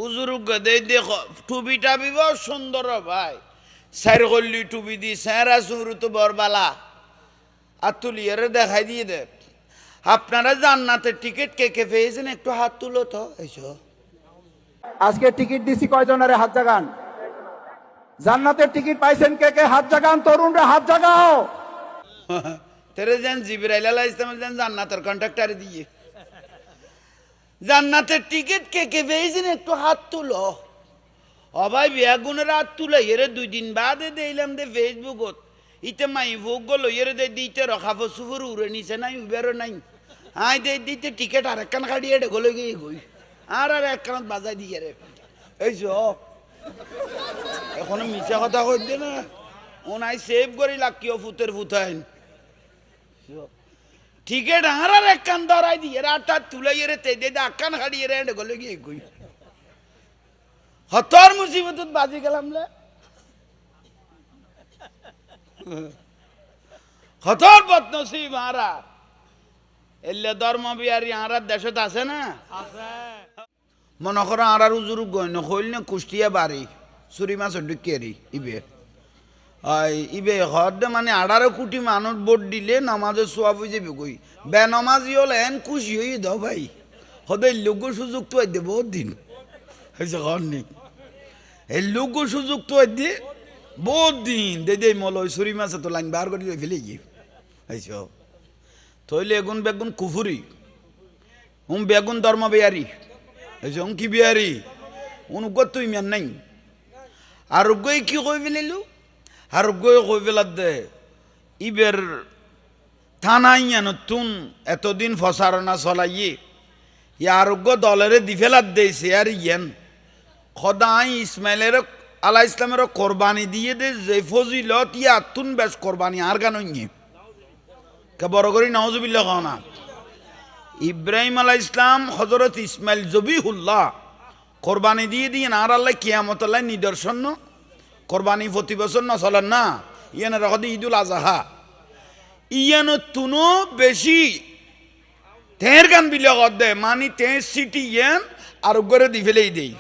উজুরুগ দে দেখো টুপি টাবি বড় সুন্দর ভাই স্যার গল্লি টুপি দি স্যারা সুরু তো বরবালা আর তুলিয়ারে দেখাই দিয়ে দে আপনারা জান্নাতের টিকিট কে কে পেয়েছেন একটু হাত তুলো তো এসো আজকে টিকিট দিছি কয়জনের হাত জাগান জান্নাতের টিকিট পাইছেন কে কে হাত জাগান তরুণরা হাত জাগাও তেরে যেন জিবরাইল আলাইহিস সালাম যেন জান্নাতের কন্ট্রাক্টরে দিয়ে জান্নাতের টিকিট কে কে পেয়েছেন একটু হাত তুলো অভাই বেগুনের হাত তুলে এরে 2 দিন বাদে দিলাম দে ফেসবুকত ইতে মাই ভোগ গলো এরে দে দিতে রখাফ সুফুর উড়ে নিছে নাই উবেরও নাই আই দে দিতে টিকিট আর একখান কাটিয়ে এটা গলে গিয়ে গই আর একখান বাজাই দিয়ে রে এই এখনো মিছা কথা কইতে না ওনাই সেভ করি লাকিও ফুতের ফুতাইন টিকিট আর একখান ধরাই দিয়ে আটটা তুলে এরে তে দে একখান কাটিয়ে রে এটা গলে গিয়ে গই হতর মুসিবতত বাজি গেলাম লে হতর বদনসিব আরা এলে ধর্ম বিহারি আরার দেশত আছে না মনে করো আরার উজুরু গইন হইল না কুষ্টিয়া বাড়ি চুরি মাছ ঢুকিয়ারি ইবে ইবে হদে মানে 18 কোটি মানুষ ভোট দিলে নামাজের সোয়াব হয়ে যাবে কই বে নামাজি হলে এন খুশি হয়ে দাও ভাই হদে লোক সুযোগ তো দে বহুত দিন হয়েছে ঘর নেই এই লোক সুযোগ তো দিয়ে বহুত দিন দে দে মল ওই চুরি মাছে তো লাইন বার করে ফেলে গিয়ে হয়েছ থইলে এগুন বেগুন কুফুরি বেগুন ধর্ম বিহারি হয়েছে কি বিহারি উনগত ইমান নাই আর গই কি কই ফেলিলু আর গই কই ফেলার দে ইবের থানাইয়া নতুন এতদিন ফসারণা চলাইয়ে আরোগ্য দলের দি ফেলার দেছে আর ইয়ান খদাই ইসমাইলের আলাহ ইসলামের কোরবানি দিয়ে দে যে ফজিলত ইয়াতুন বেশ কোরবানি আর গান কে বড় করি নাউজুবিল্লাহ না ইব্রাহিম আলাহ ইসলাম হজরত ইসমাইল জবিহুল্লাহ কোরবানি দিয়ে আর আল্লাহ কিয়ামত আল্লাহ নিদর্শন কোরবানি প্রতি বছর না চলেন না ইয়ান রাখি ঈদুল আজহা ইয়ান তুনো বেশি তের গান বিলে দে মানি তে সিটি ইয়ান আর গরে দি ফেলেই দেই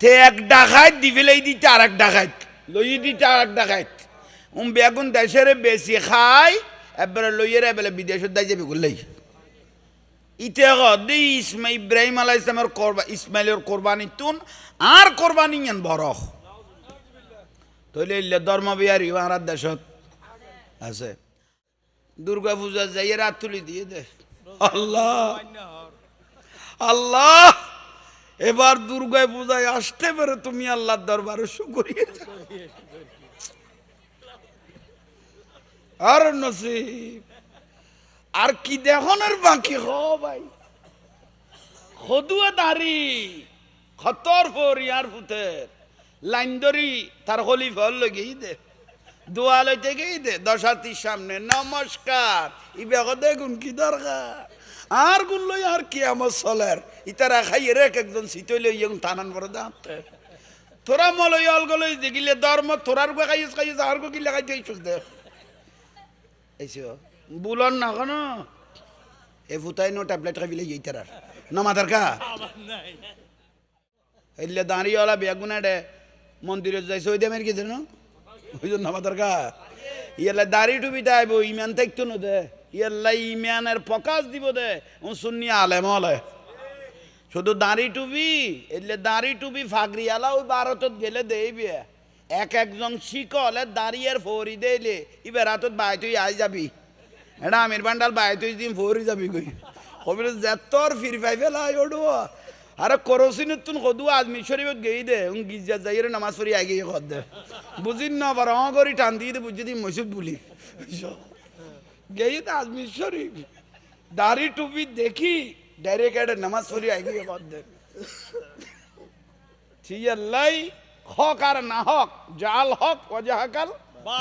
তে এক ডাকাত দি ফেলেই দিতে আর এক ডাকাত লই দিতে আর এক ডাকাত বেগুন দেশের বেশি খাই এবারে লইয়ের এবারে বিদেশের দায় যাবে গুলাই ইতে দি ইব্রাহিম আলাহ ইসলামের ইসমাইলের কোরবানি তুন আর কোরবানি ইয়ান বড় তইলে ইল্লে ধর্ম বিহারি আর দেশত আছে দুর্গা পূজা যাইয়ে রাত তুলি দিয়ে দে আল্লাহ আল্লাহ এবার দুর্গা পূজায় আসতে পারে তুমি আল্লাহর দরবারে শুকরিয়া আর নসিব আর কি দেখনের বাকি হ ভাই খদুয়া দাড়ি খতর ফরিয়ার ফুতের লাইন ধরি তার খলিফা লগেই দে দোয়া লইতে গেই দে দশাতির সামনে নমস্কার ইবে দেখুন কি দরকার আর গুন লই আর কি আমার চলের ইতারা খাইয়ে রেখ একজন শীতই লই এখন টানান করে দাঁতে তোরা মলই অলগলই দেখিলে ধর্ম তোরার গো খাইস খাইস আর গো কি লাগাই দিয়েছিস দে এইসো বুলন না কেন এ ফুটাই নো ট্যাবলেট খাইলে এই তারার না মাথার কা এলে দাঁড়িয়েওয়ালা বেগুনা ডে মন্দিরে যাইছে ওই দেমের কি জানো ওই জন্য মাথার কা ইয়ালে দাড়ি টুপি দেব ইমান থাকতো না দে ইয়াল্লা ইমানের প্রকাশ দিব দে ও শুনি আলেম হলে শুধু দাড়ি টুপি এলে দাড়ি টুপি ফাগরিয়ালা ওই ভারতত গেলে দেইবে একজন শিকলে দাঁড়িয়ে ফরি দেইলে ইবার হাতত বাই তুই আই যাবি এটা আমির বান্ডাল বাই তুই দিন ফরি যাবি কই কবির যেতর ফির পাই ফেলাই ওডো আরে করসিনত তুন কদু আজমি শরীফত গই দে গির্জা যাইরে নামাজ পড়ি আগে কর দে বুঝিন না পার করি টান দিয়ে বুঝি দি মসজিদ বলি গই দে আজমি শরীফ দাড়ি টুপি দেখি ডাইরেক্ট নামাজ পড়ি আগে কর দে ঠিক আল্লাহ হক আর না হক জাল হক ওয়াজাহাকাল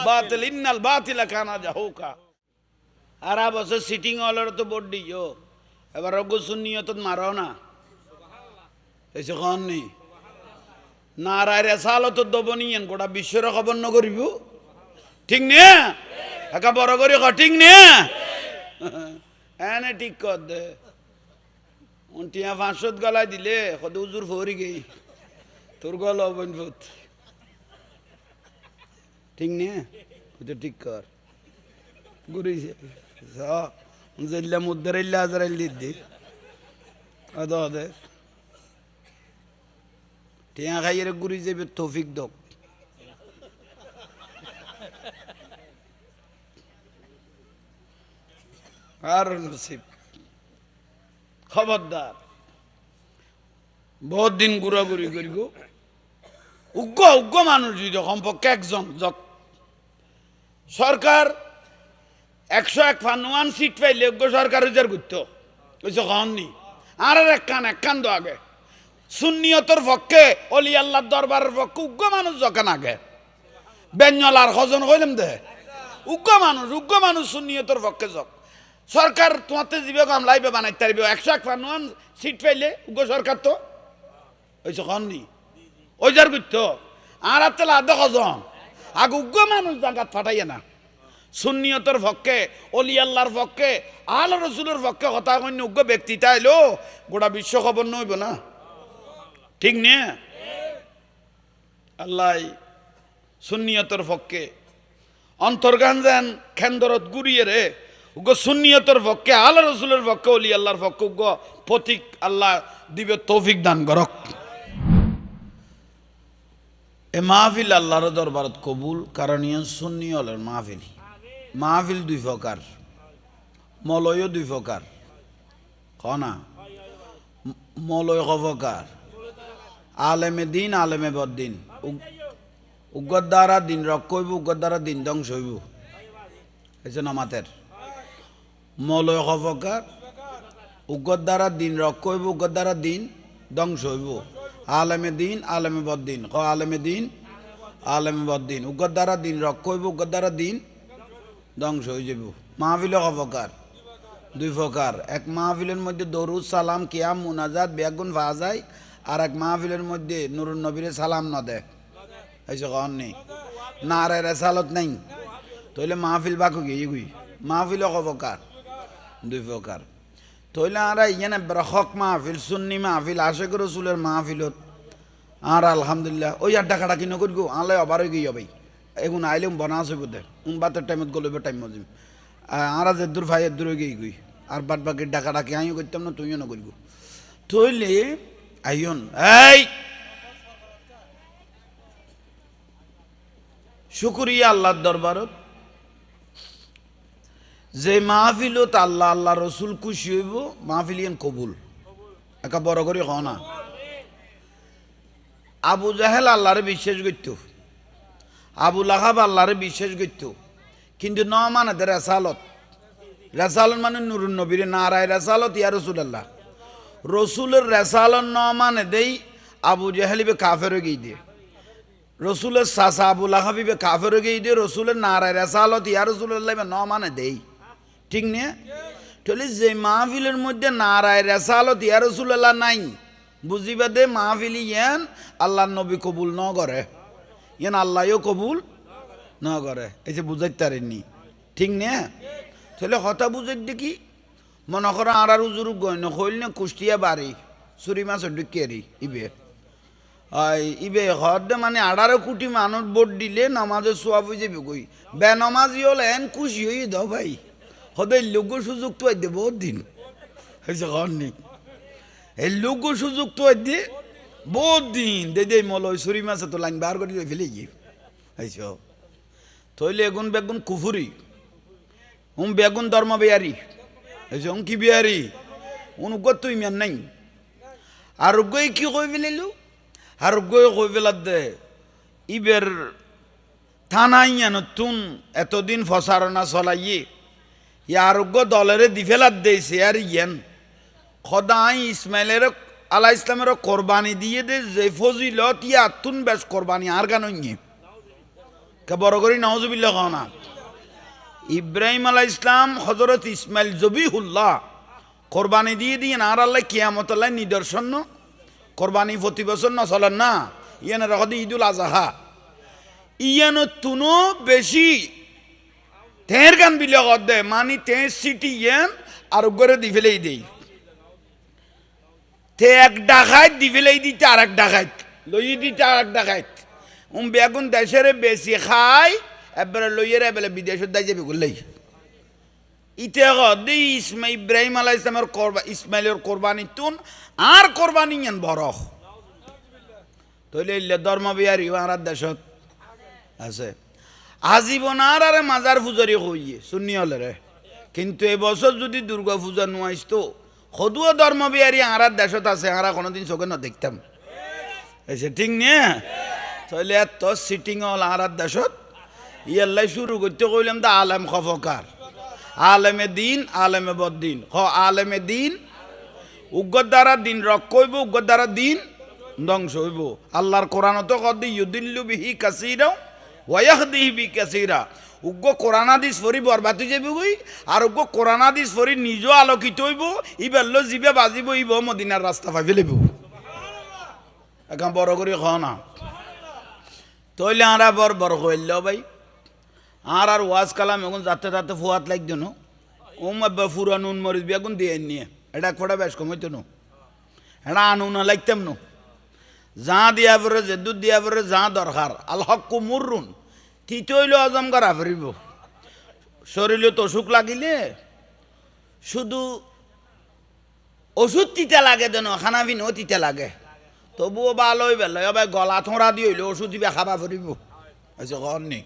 বাতিল ইন্নাল বাতিলা কানা জাহুকা আর বছর সিটিং হলের তো বোর্ড দিও এবার রগ সুন্নিয়ত মারো না এসে খন নেই নারায় রেসালত দবনিয়েন গোটা বিশ্বর খবর ন করিব ঠিক নে একা বড় করি ঠিক নে এনে ঠিক কর দে টিয়া 500 গলায় দিলে কত উজুর ফরি গই তোর গলা বনফুত ঠিক নিয়ে তো ঠিক কর ঘুরিছে জেল্লা মুদ্দারাইল্লা আজরাইল দিদি আদা আদে টিয়া খাইয়ের ঘুরি যাবে তৌফিক দক আর নসিব খবরদার বহুত দিন ঘুরাঘুরি করিব উগ্র মানুষ যদি কমপক্ষে একজন সরকার 151 সিট পাইলে উগ্র সরকার উজার করতো ওইসব হননি আর এক কান তো আগে সুন্নিয়তর পক্ষে অলি আল্লাহর দরবারের পক্ষে উগ্র মানুষ যখন আগে বেঞ্জলার হজন হইলাম দে উগ্র মানুষ সুন্নিয়তর পক্ষে যক সরকার তোমাতে দিবে কামলাইবে বানাইতে পারবে 151 সিট পাইলে উগ্র সরকার তো ওইসব হননি ওইজার করতো আর আত্মালা আধা হজন আগে উগ্র মানুষ জায়গা ফাটাইয়ে না সুন্নিয়তর পক্ষে অলি আল্লাহর পক্ষে আল রসুলের পক্ষে কথা কন্য উগ্র ব্যক্তি তাইলো গোটা বিশ্ব খবর নইব না ঠিক নে আল্লাহ সুন্নিয়তর পক্ষে অন্তর্গান যান খেন্দরত গুড়িয়ে রে উগ্র সুন্নিয়তর পক্ষে আল রসুলের পক্ষে অলি আল্লাহর পক্ষে উগ্র প্রতীক আল্লাহ দিবে তৌফিক দান করক এ মাহফিল আল্লাহর দরবারত কবুল কারণ ইয়ান সুন্নি হলের মাহফিল 2 প্রকার মলয়ও 2 প্রকার কনা মলয় প্রকার আলেমে দিন আলেমে বদ্দিন উগ্র দ্বারা দিন রক্ষ হইব উগ্র দ্বারা দিন ধ্বংস হইব এই জন্য আমাদের মলয় প্রকার উগ্র দ্বারা দিন রক্ষ হইব উগ্র দ্বারা দিন ধ্বংস হইব আলেমে দিন আলেমে বদ্দিন আলেমে দিন আলেমে বদ্দিন উগ্র দ্বারা দিন রক্ষ হইব উগ্র দ্বারা দিন ধ্বংস হয়ে যাব মাহফিল প্রকার 2 প্রকার এক মাহফিলের মধ্যে দরুদ সালাম কিয়াম মুনাজাত বেগুন ফাজাই আর এক মাহফিলের মধ্যে নুরুন নবীরে সালাম না দেয় এইসব কন নেই নারে রেসালত নাই তাহলে মাহফিল বাকু গিয়ে গুই মাহফিল প্রকার 2 প্রকার তাহলে আর ইয়ানে হক মাহফিল সুন্নি মাহফিল আশেক রসুলের মাহফিলত আর আলহামদুলিল্লাহ ওই আর টাকাটা কিনো করি গো আলে আবার গিয়ে যাবে এগুন আইলে বনাস হইব দে বাতের টাইমত গলবে টাইম মজিম আর যে দূর ভাই দূর গিয়ে গুই আর বাদ বাকি টাকাটা কি আমিও করতাম না তুইও না করিব তইলে আইন এই শুকরিয়া আল্লাহর দরবারত যে মাহফিলত আল্লাহ আল্লাহ রসুল খুশি হইব মাহফিল ইয়ান কবুল একা বড় করে হ না আবু জাহেল আল্লাহরে বিশ্বাস করত আবু লাহাব আল্লাহরে বিশ্বাস করত কিন্তু ন মানে রেসালত মানে নুরুন নবীর নারায় রেসালত ইয়া রসুল্লাহ রসুলের রেসালত ন মানে দেই আবু জাহেলিবে কাফের গিয়ে দিয়ে রসুলের সাসা আবু লাহাবিবে কাফের গিয়ে দিয়ে রসুলের নারায় রেসালত ইয়া রসুল্লাহ ন মানে দেই ঠিক নে তাহলে যে মাহফিলের মধ্যে নারায় রেসালত ইয়া রসুল্লাহ নাই বুঝিবা দে মাহফিল ইয়ান আল্লাহ নবী কবুল ন করে ইয়ান আল্লাহও কবুল ন করে এই যে বুঝাইতে পারেননি ঠিক নে তাহলে কথা বুঝাই দেখি মনে করো আর উজুর গয়ন হইল না কুষ্টিয়া বাড়ি চুরি মাছ ঢুকিয়ারি ইবে হদ মানে 18 কোটি মানুষ ভোট দিলে নামাজের সোয়াব হয়ে যাবে কই বেনামাজি হলে এন খুশি হয়ে দাও ভাই হদাই লোক সুযোগ তো দে বহুত দিন হয়েছে ঘরনি এই লোক সুযোগ তো দিয়ে বহুত দিন দে মল ওই চুরি মাছে তো লাইন বার করে ফেলে গিয়ে হয়েছ তৈলে এগুন বেগুন কুফুরি বেগুন ধর্ম বিহারি হয়েছে কি বিহারি উনগত তুই ইমান নাই আর গই কি কই ফেলিলু আর গই কই ফেলার দে ইবের থানাইয়া নতুন এতদিন ফসারণা চলাইয়ে ইয়ারোগ্য দলের দিফেলার দেছে আর ইয়ান খদাই ইসমাইলের আলা ইসলামের কোরবানি দিয়ে দে যে ফজিলত ইয়া তুন বেশ কোরবানি আর গান কে বড় করি নওয়াজুবিল্লাহ না ইব্রাহিম আলাইহিস ইসলাম হযরত ইসমাইল জবিহুল্লাহ কোরবানি দিয়ে আর আল্লাহ কিয়ামত আল্লাহ নিদর্শন কোরবানি প্রতি বছর না চলেন না ইয়ান রাখদি ঈদুল আজহা ইয়ান তুনো বেশি তের গান বিলে দে মানি তে সিটি ইয়ান আর গরে দি ফেলেই দেই তে এক ডাকাইত দি ফেলাই দিতে আর এক ডাকাইত লই দিতে আর এক ডাকাইত বেগুন দেশের বেশি খাই এবারে লইয়ের এবারে বিদেশের দায় যাবে করলেই ইতে দি ইব্রাহিম আলাইহিস সালামের ইসমাইলের কোরবানি তুন আর কোরবানি নেন বড় তইলে ইল্লে ধর্ম বিহারি আর দেশত আছে আজীবন আর মাজার পূজারি হইয়ে শুনি হলে রে কিন্তু এবছর যদি দুর্গা পূজা নোয়াইস তো সদুও ধর্ম বিহারি আর দেশত আছে আর কোনোদিন চোখে না দেখতাম এসে ঠিক নিয়ে তাহলে এত সিটিং হল আর দেশত ইয়াল্লাই শুরু করতে কইলাম দা আলেম খফকার আলেমে দিন আলেমে বদ্দিন হ আলেমে দিন উগ্র দ্বারা দিন রক্ষ হইব উগ্র দ্বারা দিন ধ্বংস হইব আল্লাহর কোরআনত কদি ইউদিল্লু বিহি কাসীরা ওয়া ইয়াহদিহি বি কাসীরা উগ্র কোরআন হাদিস পড়ি বরবাদ হয়ে যাবে গই আর উগ্র কোরআন হাদিস পড়ি নিজেও আলোকিত হইব ইবেল্লো জিবে বাজিব ইব মদিনার রাস্তা পাই ফেলিব এখন বড় করে খাও না তইলে আরা বড় বড় হইল ভাই আর ওয়াজ কালাম এখন যাতে যাতে ফুয়াত লাগ দেন ফুরা নুন মরিচ বেগুন দিয়ে নিয়ে এটা ফোটা বেশ কম হইতো না এটা আনুন লাগতাম না যা দিয়া পরে যে দুধ দিয়া পরে যা দরকার আল হক মুরুন তিতে হইল হজম করা ফিরিব শরীরে তো অসুখ লাগিলে শুধু ওষুধ তিতে লাগে দেন খানা পিনেও তিতে লাগে তবুও ভালো হইবে এবার গলা থোঁড়া দিয়ে হইলে ওষুধ দিবে খাবা ফিরিব আচ্ছা ঘর নেই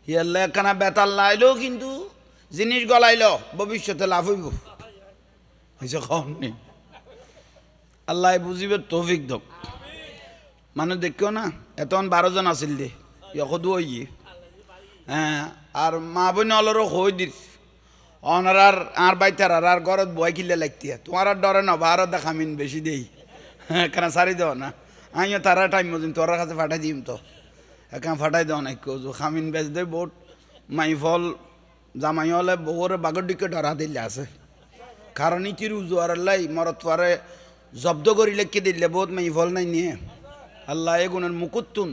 ইয়াল্লা একখানা বেতাল লাইলেও কিন্তু জিনিস গলাইল ভবিষ্যতে লাভ হইব আচ্ছা ঘর নেই আল্লাহ বুঝিবে তৌফিক দক মানুষ দেখিও না এতন 12 জন আছিল দে ইয়কদু হইয়ে হ্যাঁ আর মা বোন অলরও হই দিস অনার আর বাইতার আর ঘরত বয় কিনলে লাগতিয়া তোমার আর ডরে না বারো দেখামিন বেশি দেই হ্যাঁ কেন সারি দেও না আমিও তারা টাইম মজিন তোর কাছে ফাটাই দিম তো এখানে ফাটাই দেও না কেউ খামিন বেচ দে বোট মাই ফল জামাই হলে বউরে বাগর দিকে ডরা দিলে আছে কারণ ইতির উজুয়ার লাই মরত পরে জব্দ করি লেখকে দিলে বহুত মাই ফল নাই নিয়ে আল্লাহ এগুনের মুকুত তুন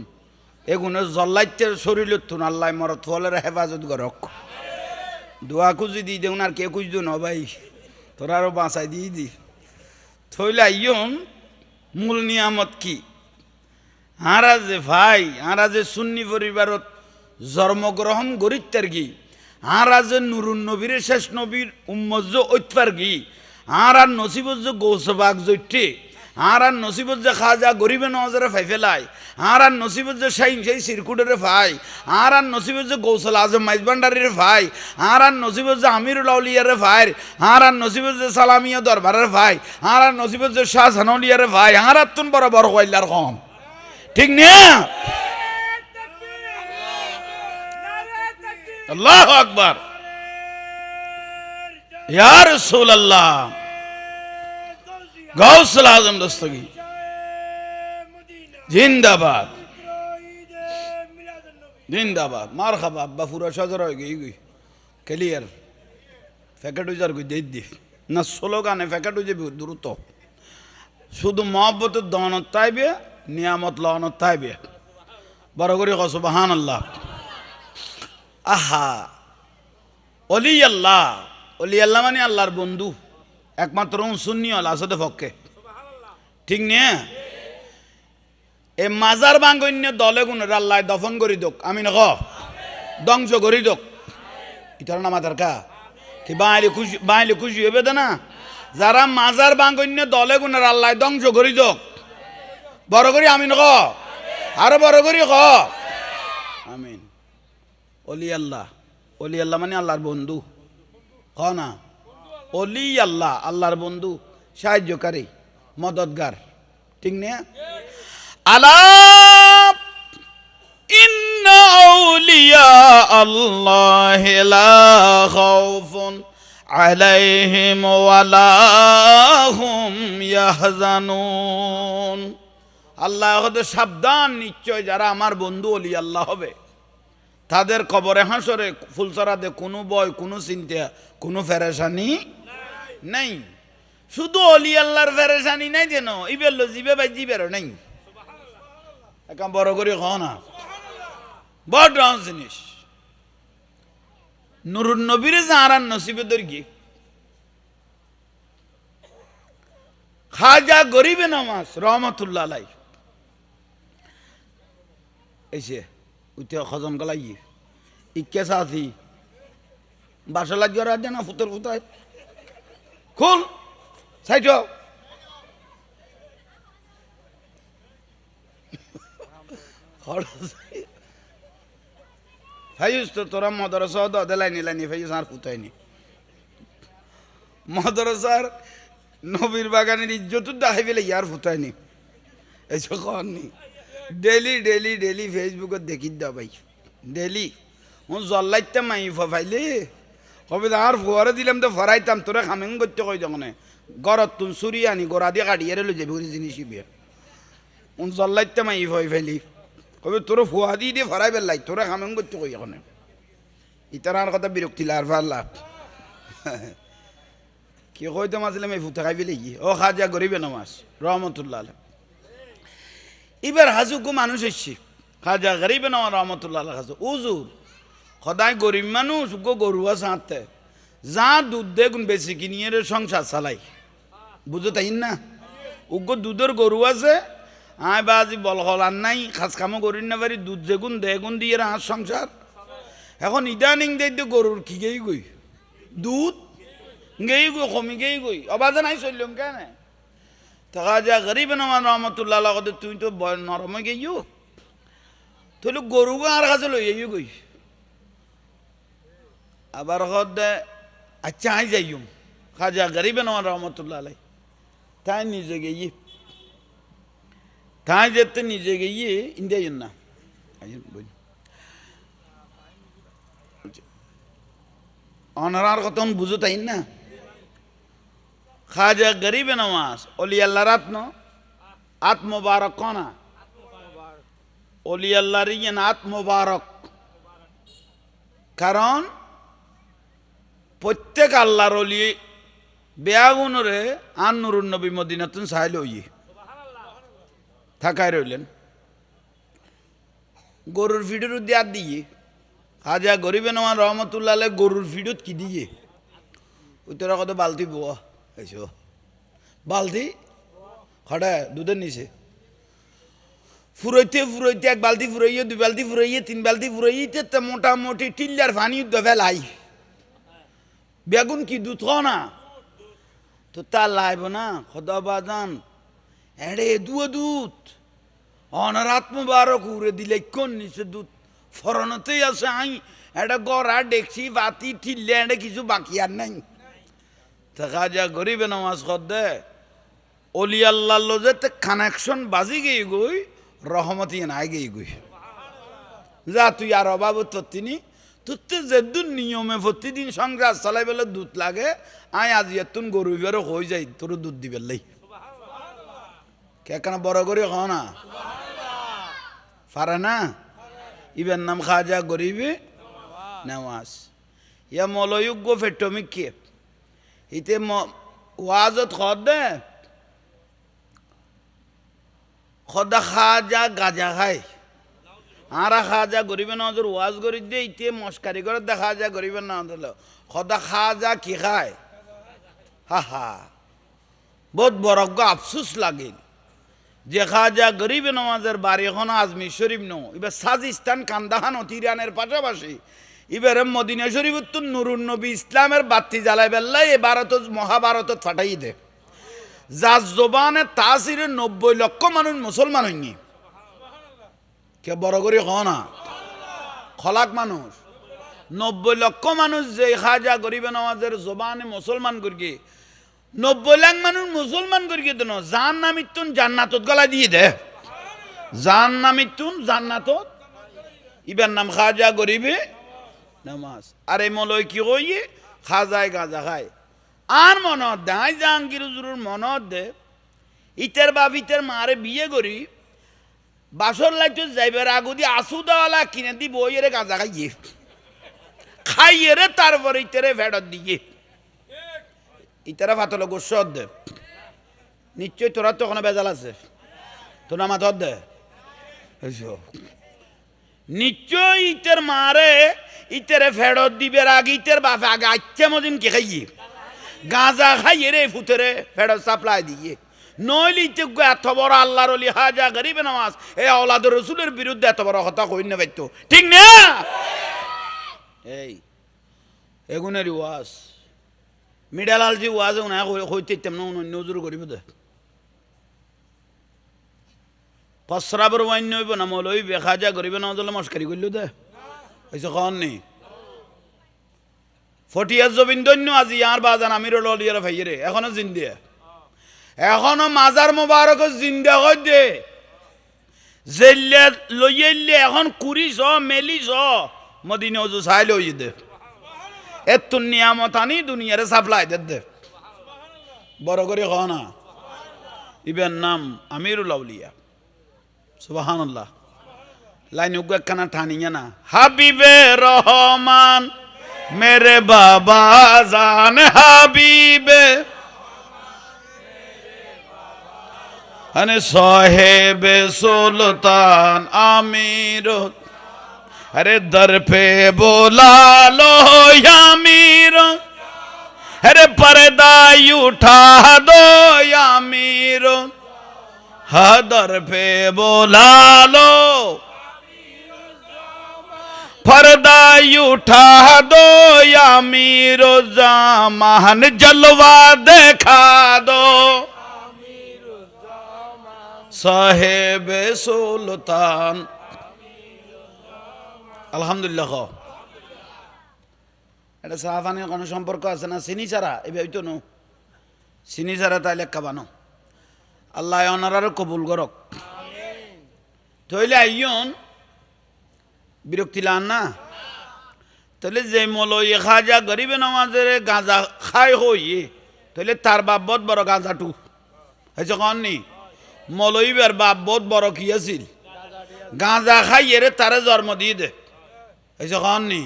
এগুনের জল্লাইতের শরীর তুন আল্লাহ মরত ফলের হেফাজত করক দোয়া খুঁজি দি দেউন আর কে খুঁজতো ন ভাই তোরা আরও বাঁচাই দিয়ে দি থইলে আইয়ন মূল নিয়ামত কি আরা যে ভাই আরা যে সুন্নি পরিবারত জন্মগ্রহণ গরিত্যার কি আরা যে নুরুন নবীর শেষ নবীর উম্মজ ঐতপার কি আর নসিবত যে গৌসবাগ জৈটে আর নসিবত যে খাজা গরিবে নজরে ফাই ফেলায় আর নসিবত যে শাইন সেই সিরকুটের ফাই আর নসিবত যে গৌসল আজম মাইজবান্ডারের ফাই আর নসিবত যে আমিরুল আউলিয়ারে ফাই আর নসিবত যে সালামিয়া দরবারের ফাই আর নসিবত যে শাহ সানলিয়ারে ফাই আর তুন বড় বড় কইলার কম ঠিক না আল্লাহু আকবার ইয়া রাসূলুল্লাহ গৌসুল আজম দস্তগীর জিন্দাবাদ জিন্দাবাদ মারহাবা আব্বা পুরো সজর হয়ে গই ক্লিয়ার প্যাকেট উজার গই দেই দি না স্লোগানে প্যাকেট উজে দ্রুত শুধু মহব্বতের দনত তাইবে নিয়ামত লনত তাইবে বড় করে কও সুবহানাল্লাহ আহা অলি আল্লাহ মানে আল্লাহর বন্ধু একমাত্র সুন্নি হল আসতে পক্ষে ঠিক নিয়ে এ মাজার বাঙ্গন্য দলে গুণের আল্লাহ দফন করি দোক আমি নক ধ্বংস করি দোক ইটার নাম আধার কা কি বাইলে খুশি হবে না যারা মাজার বাঙ্গন্য দলে গুণের আল্লাহ ধ্বংস করি দোক বড় করি আমি নক আরো বড় করি ক আমিন অলি আল্লাহ মানে আল্লাহর বন্ধু ক না অলি আল্লাহ আল্লাহর বন্ধু সাহায্যকারী মদতগার ঠিক না আলা ইন্না আউলিয়া আল্লাহ লা খাউফুন আলাইহিম ওয়া লা হুম ইয়াহজানুন আল্লাহ হতে সাবধান নিশ্চয় যারা আমার বন্ধু অলি আল্লাহ হবে তাদের কবরে হাসরে ফুলসরাতে কোনো ভয় কোনো চিন্তা কোনো ফেরেশানি নাই শুধু অলি আল্লাহর ফেরেশানি নাই যেন ইবেল জিবে ভাই জিবেরও নাই এখন বড় করে খাও না বড় জিনিস নুরুন নবীর জাহারান নসিবে দর্গি খাজা গরিবে নওয়াজ রহমতুল্লাহ আলাই এসে উঠে খজন গলাই ইকে সাথী বাসা লাগিয়ে রাখে না ফুতের ফুতায় খুল সাইড ফাইজ তো তোরা মদরসা লাইনি লাইনি ফাইজ আর ফুতায়নি মদরসার নবীর বাগানের ইজ্জত দেখাই পেলে ইয়ার ফুতায়নি এইসব কননি ডেলি ডেলি ডেলি ফেসবুকত দেখি দাও ভাই ডেলি ও জল্লাইতাম মাই ফাইলে কবে আর ফুয়ারে দিলাম তো ফরাইতাম তোরা খামেং করতে কই যখন গরত তুন চুরি আনি গোড়া দিয়ে কাটিয়ে লো যাবি জিনিস বিয়ে ও জল্লাইতাম মাই ফাইলি কবে তোর ফুয়া দিয়ে দিয়ে ফরাই পেলাই তোরা খামেং করতে কই এখন ইতার আর কথা বিরক্তি লার ফাল্লা কি কইতাম আসলাম এই ফুটা খাই পেলে ও খাজা গরিবে নওয়াজ রহমতুল্লাহ এবার হাজুকু মানুষ এসছি খাজা গরিবে নওয়াজ রহমতুল্লাহ হাজু উজুর সদায় গরিব মানুষ গো গরু আছে হাতে যা দুধ দেখুন বেশি কিনিয়ে সংসার চালাই বুঝো তাই না উগ্র দুধের গরু আছে আয় বা আজি বল হলার নাই খাস কামও করি না পারি দুধ যেগুন দেগুন দিয়ে হাঁস সংসার এখন ইদানিং দেখতে গরুর কি গেই গই দুধ গেই গই কমি গেই গই অবাজে নাই চললাম কেন থাকা যা গরিব নওয়াজ রহমতুল্লাহ লগতে তুই তো নরমে গেইও তাহলে গরু আর কাছে লই গই আবার হদে আচ্ছা আই যাইম খাজা গরিবে নওয়াজ রহমতুল্লাহ আলাই তাই নিজে গিয়ে তাই যেতে নিজে গিয়ে ইন্ডিয়া না অনার কথা বুঝো তাই না খাজা গরিবে নওয়াজ অলি আল্লাহ রাত্ন আত্মবারক কনা অলি আল্লাহর ইয়েন আত্মবারক কারণ প্রত্যেক আল্লাহর অলি বেয়াগুনরে আন নুরুন নবী মদিনাতুন সাইল ইয়ে থাকায় রইলেন গরুর ফিডের উদ্যার দিয়ে খাজা গরিবে নওয়াজ রহমতুল্লাহ আলাই গরুর ফিডত কি দিয়ে ওই তোরা কত বালতি বোয়া এসো বালতি খড়া দুধের নিচে ফুরাইতে ফুরাইতে এক বালতি ফুরাইয়ে দুই বালতি ফুরাইয়ে তিন বালতি ফুরাইতে মোটামুটি টিল্লার পানি দফেলাই বেগুন কি দুধ না তো তা লাইব না খদা বাজান এড়ে দুধ অনারাত মুবারক উড়ে দিলে কোন নিচে দুধ ফরনতেই আছে আই এটা গড়া দেখছি বাতি ঠিললে এড়ে কিছু বাকি আর নাই দেখা যা গরিবে নওয়াজ খদ্দে অলি আল্লাহ যে কানেকশন বাজি গেই গই রহমতি নাই গেই গই যা তুই আর অভাব তিনি তুতে যেদুন নিয়মে প্রতিদিন সংসার চালাই বেলে দুধ লাগে আই আজি এতুন গরু বেরো হয়ে যাই তোর দুধ দিবে লাই কেন বড় করে হ না পারে না ইবের নাম খাজা গরিবে নওয়াজ ইয়া মলয়োগ্য ফেটমিক কে ইতে ওয়াজত খদে খদা খাজা গাজা খায় আর খাজা গরিবে নওয়াজের ওয়াজ করি দে ইতে মস্কারি করে দেখা যা গরিবে নওয়াজ খদা খাজা কি খায় হা হা বহুত বড় আফসুস লাগে যে খাজা গরিবে নওয়াজের বাড়ি এখন আজমির শরীফ নো এবার সাজিস্তান কান্দাহান তিরানের পাশাপাশি এবার মদিনা শরীফ তো নুরুন নবী ইসলামের বাতি জ্বালাই বেল্লাই এ ভারত মহাভারত ফাটাই দে যার জবানে তাসিরে 90 লক্ষ মানুষ মুসলমান হয়নি কে বড় করে হ না খলাক মানুষ 90 লক্ষ মানুষ যে খাজা গরিবে নওয়াজের জবানে মুসলমান করি 90 লাখ মানুষ মুসলমান করি দেন জান নামিতুন জান্নাতত গলা দিয়ে দে জান নামিতুন জান্নাতত ইবার নাম খাজা গরিবে নওয়াজ আরে মলয় কি কইয়ে খাজায় গাজা খায় আর মনত দেয় জাহাঙ্গীর হুজুরের মনত দে ইতের বাপ ইতের মারে বিয়ে করি বাসর লাইতে যাইবার আগুদি আসুদাওয়ালা কিনে দি বইয়েরে গাঁজা খাইয়ে খাইয়ে রে তারপরে ইতেরে ফেরত দিয়ে ইতারা ফাতল গোসর দে নিশ্চয় তোরা তো ওখানে বেজাল আছে তোরা মাথর দে নিশ্চয় ইতের মারে ইতেরে ফেরত দিবের আগে ইতের বাপে আগে আচ্ছা মদিন কে খাইয়ে গাঁজা খাইয়ে রে ফুতেরে ফেরত সাপ্লাই দিয়ে নইলে এত বড় আল্লাহর ওলি হাজা গরিবে নামাজ এই আওলাদ রসুলের বিরুদ্ধে এত বড় কথা কই না পাইতো, ঠিক না? এই এগুনের ওয়াজ মিডাল আল যে ওয়াজ না হইতে তেমন নজর করিব দে পশ্রাবর ওয়াইন নইব না মলই বেখাজা গরিবে নামাজ মস্কারি করল দে হয়েছে কন নেই ফটিয়ার জবিন্দন্য আজি ইয়ার বাজান আমির ললিয়ার ভাইয়েরে এখনো জিন্দিয়া এখনো মাজার মোবারক জিন্দা হই দে জেলে লইলে এখন কুড়িছ মেলিছ মদিনা ওজু চাই লই দে এত নিয়ামত আনি দুনিয়ারে সাপ্লাই দে বড় করে খ না ইবের নাম আমিরুল আউলিয়া সুবহানাল্লাহ লাইন উগাখানা ঠানিয়া না হাবিবে রহমান মেরে বাবা জান হাবিবে আনে সাহেবে সুলতান আমির अरे दर पे बोला लो यामीर अरे पर्दा उठा दो यामीर हा दर पे बोला लो पर्दा उठा दो यामीर जामान जलवा देखा दो साहेब सुल्तान আলহামদুলিল্লাহ এটা সাহাবানের কোনো সম্পর্ক আছে না চিনি ছাড়া এবার তো নো চিনি ছাড়া তাইলে খাবানো আল্লাহ ওনারারও কবুল করক তইলে আইয়ন বিরক্তি লান না তাহলে যে মলই খাজা গরিবে নামাজের গাঁজা খাই হইয়ে তাহলে তার বাবদ বড় গাঁজাটু হয়েছে কননি মলইবার বাবদ বড় কি আছিল গাঁজা খাই এরে তারে জন্ম দিয়ে দে হয়েছে কননি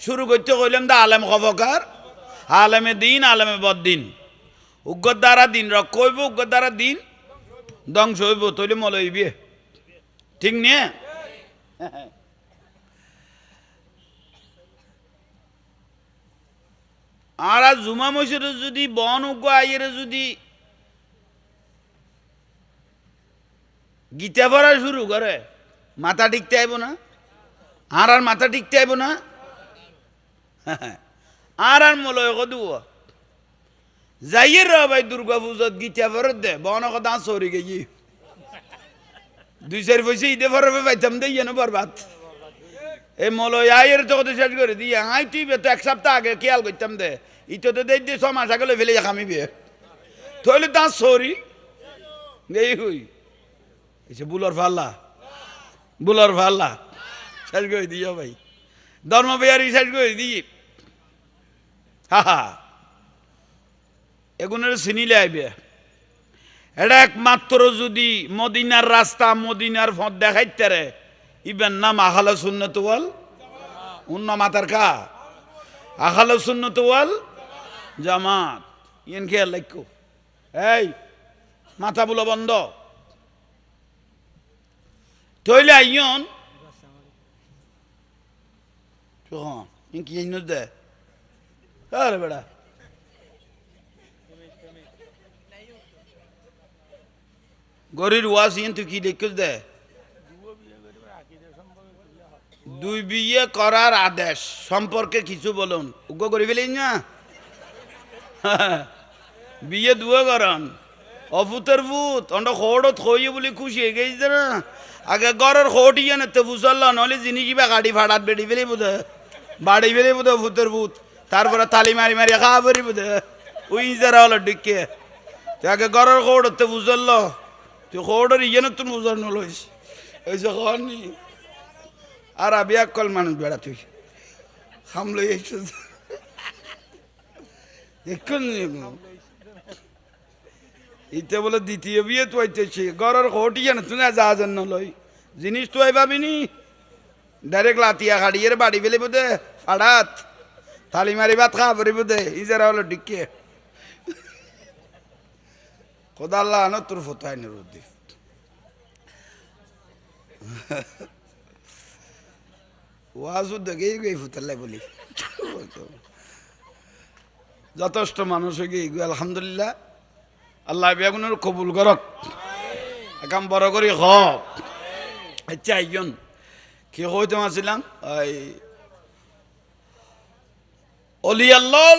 শুরু করতে কইলাম দা আলেম খবকার আলেমে দিন আলেমে বদ্দিন উগ্গর দ্বারা দিন রক্ষ হইব উগ্গর দ্বারা দিন ধ্বংস হইব তৈলে মলইবে ঠিক নিয়ে আর জুমা মসজিদে যদি বন উগ্গ আইয়ের যদি গীতা পড়া শুরু করে মাথা টিকতে আইব না আর মাথা টিকতে আইব না আর মলয় কদু যাইয়ে র ভাই দুর্গা পুজোত গীতা পড়ে দে বন কথা সরি গেছি 2-4 পয়সা ঈদে পড়বে পাইতাম দে ইয়ে বরবাদ এই মলয় আইয়ের তো কত শেষ করে দিয়ে আই তুই তো এক সপ্তাহ আগে খেয়াল করতাম দে ইতো তো দেই দিয়ে 6 মাস আগে ফেলে খামিবে তাহলে তা সরি গেই হই এসে বুলার ফাল্লা শেষ করে দিও ভাই ধর্ম বিহারি শেষ করে দিই হা এগুনের চিনিলে আইবে এটা একমাত্র যদি মদিনার রাস্তা মদিনার ফদ দেখাইতে রে ইবেন নাম আখালা সুন্নত ওয়াল উন্ন মাতার কা আখালা সুন্নত ওয়াল জামাত ইয়েন খেয়াল লাইকো এই মাথা বুলো বন্ধ তইলে আইয়ন কি দে আরে বেড়া গরির ওয়াজ ইন তুই কি লিখিস দে 2 বিয়ে করার আদেশ সম্পর্কে কিছু বলুন উগ্র করি ফেলেন না বিয়ে 2 করান অফুতের ভূত অন্ড খোড়ত খইয়ে বলে খুশি হয়ে গেছে না আগে ঘরের খোট ইয়ে নেতে বুঝল নহলে জিনিস কিবা গাড়ি ফাড়াত বেড়ি ফেলে বোধ বাড়ি ফেলে বোধ ভূতের ভূত তারপরে তালি মারি মারি খাওয়া পারি বোধ ওই যারা হলো ডিকে আগে ঘরের খোড়তে বুঝল তুই খোড়ের ইয়ে নতুন বুঝল নলইস ওই যখন আর আবি কল মানুষ বেড়া তুই খামলো দেখুন ইতে বলে দ্বিতীয় বিয়ে তো আইতেছে ঘরের খোটি জানে তুই যা জন্য লই জিনিস তো পাবিনি ডাইরেক্ট লাতিয়া খাড়িয়ে বাড়ি ফেলে বোধে ফাড়াত থালি মারি ভাত খাওয়া পরি বোধে ইজারা হলো ডিকে খোদা আল্লাহ আনো তোর ফোতায় নিরুদ্দি ওয়াজু দেখেই গই ফুতাল্লাই বলি যথেষ্ট মানুষ হয়ে গিয়ে আলহামদুলিল্লাহ আল্লাহ বেগুনের কবুল করক একাম বড় করি হ আচ্ছা একজন কি হইতে মাছিলাম ওই অলি আল্লাহ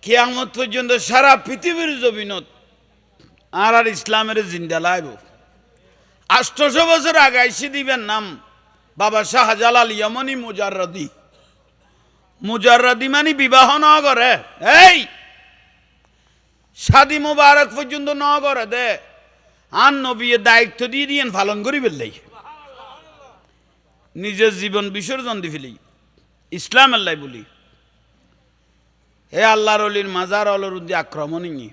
কিয়ামত পর্যন্ত সারা পৃথিবীর জমিনত আর ইসলামের জিন্দা লাইব 800 বছর আগে আইসি দিবেন নাম বাবা শাহজালাল ইয়ামানি মুজাররাদি মানে বিবাহ ন করে এই শাদি মুবারক পর্যন্ত ন করে দে আর নবীর দায়িত্ব দিয়ে দিয়েন পালন করি ফেললেই নিজের জীবন বিসর্জন দি ফেলি ইসলাম আল্লাহ বলি হে আল্লাহর অলির মাজার অলরুদ্দি আক্রমণী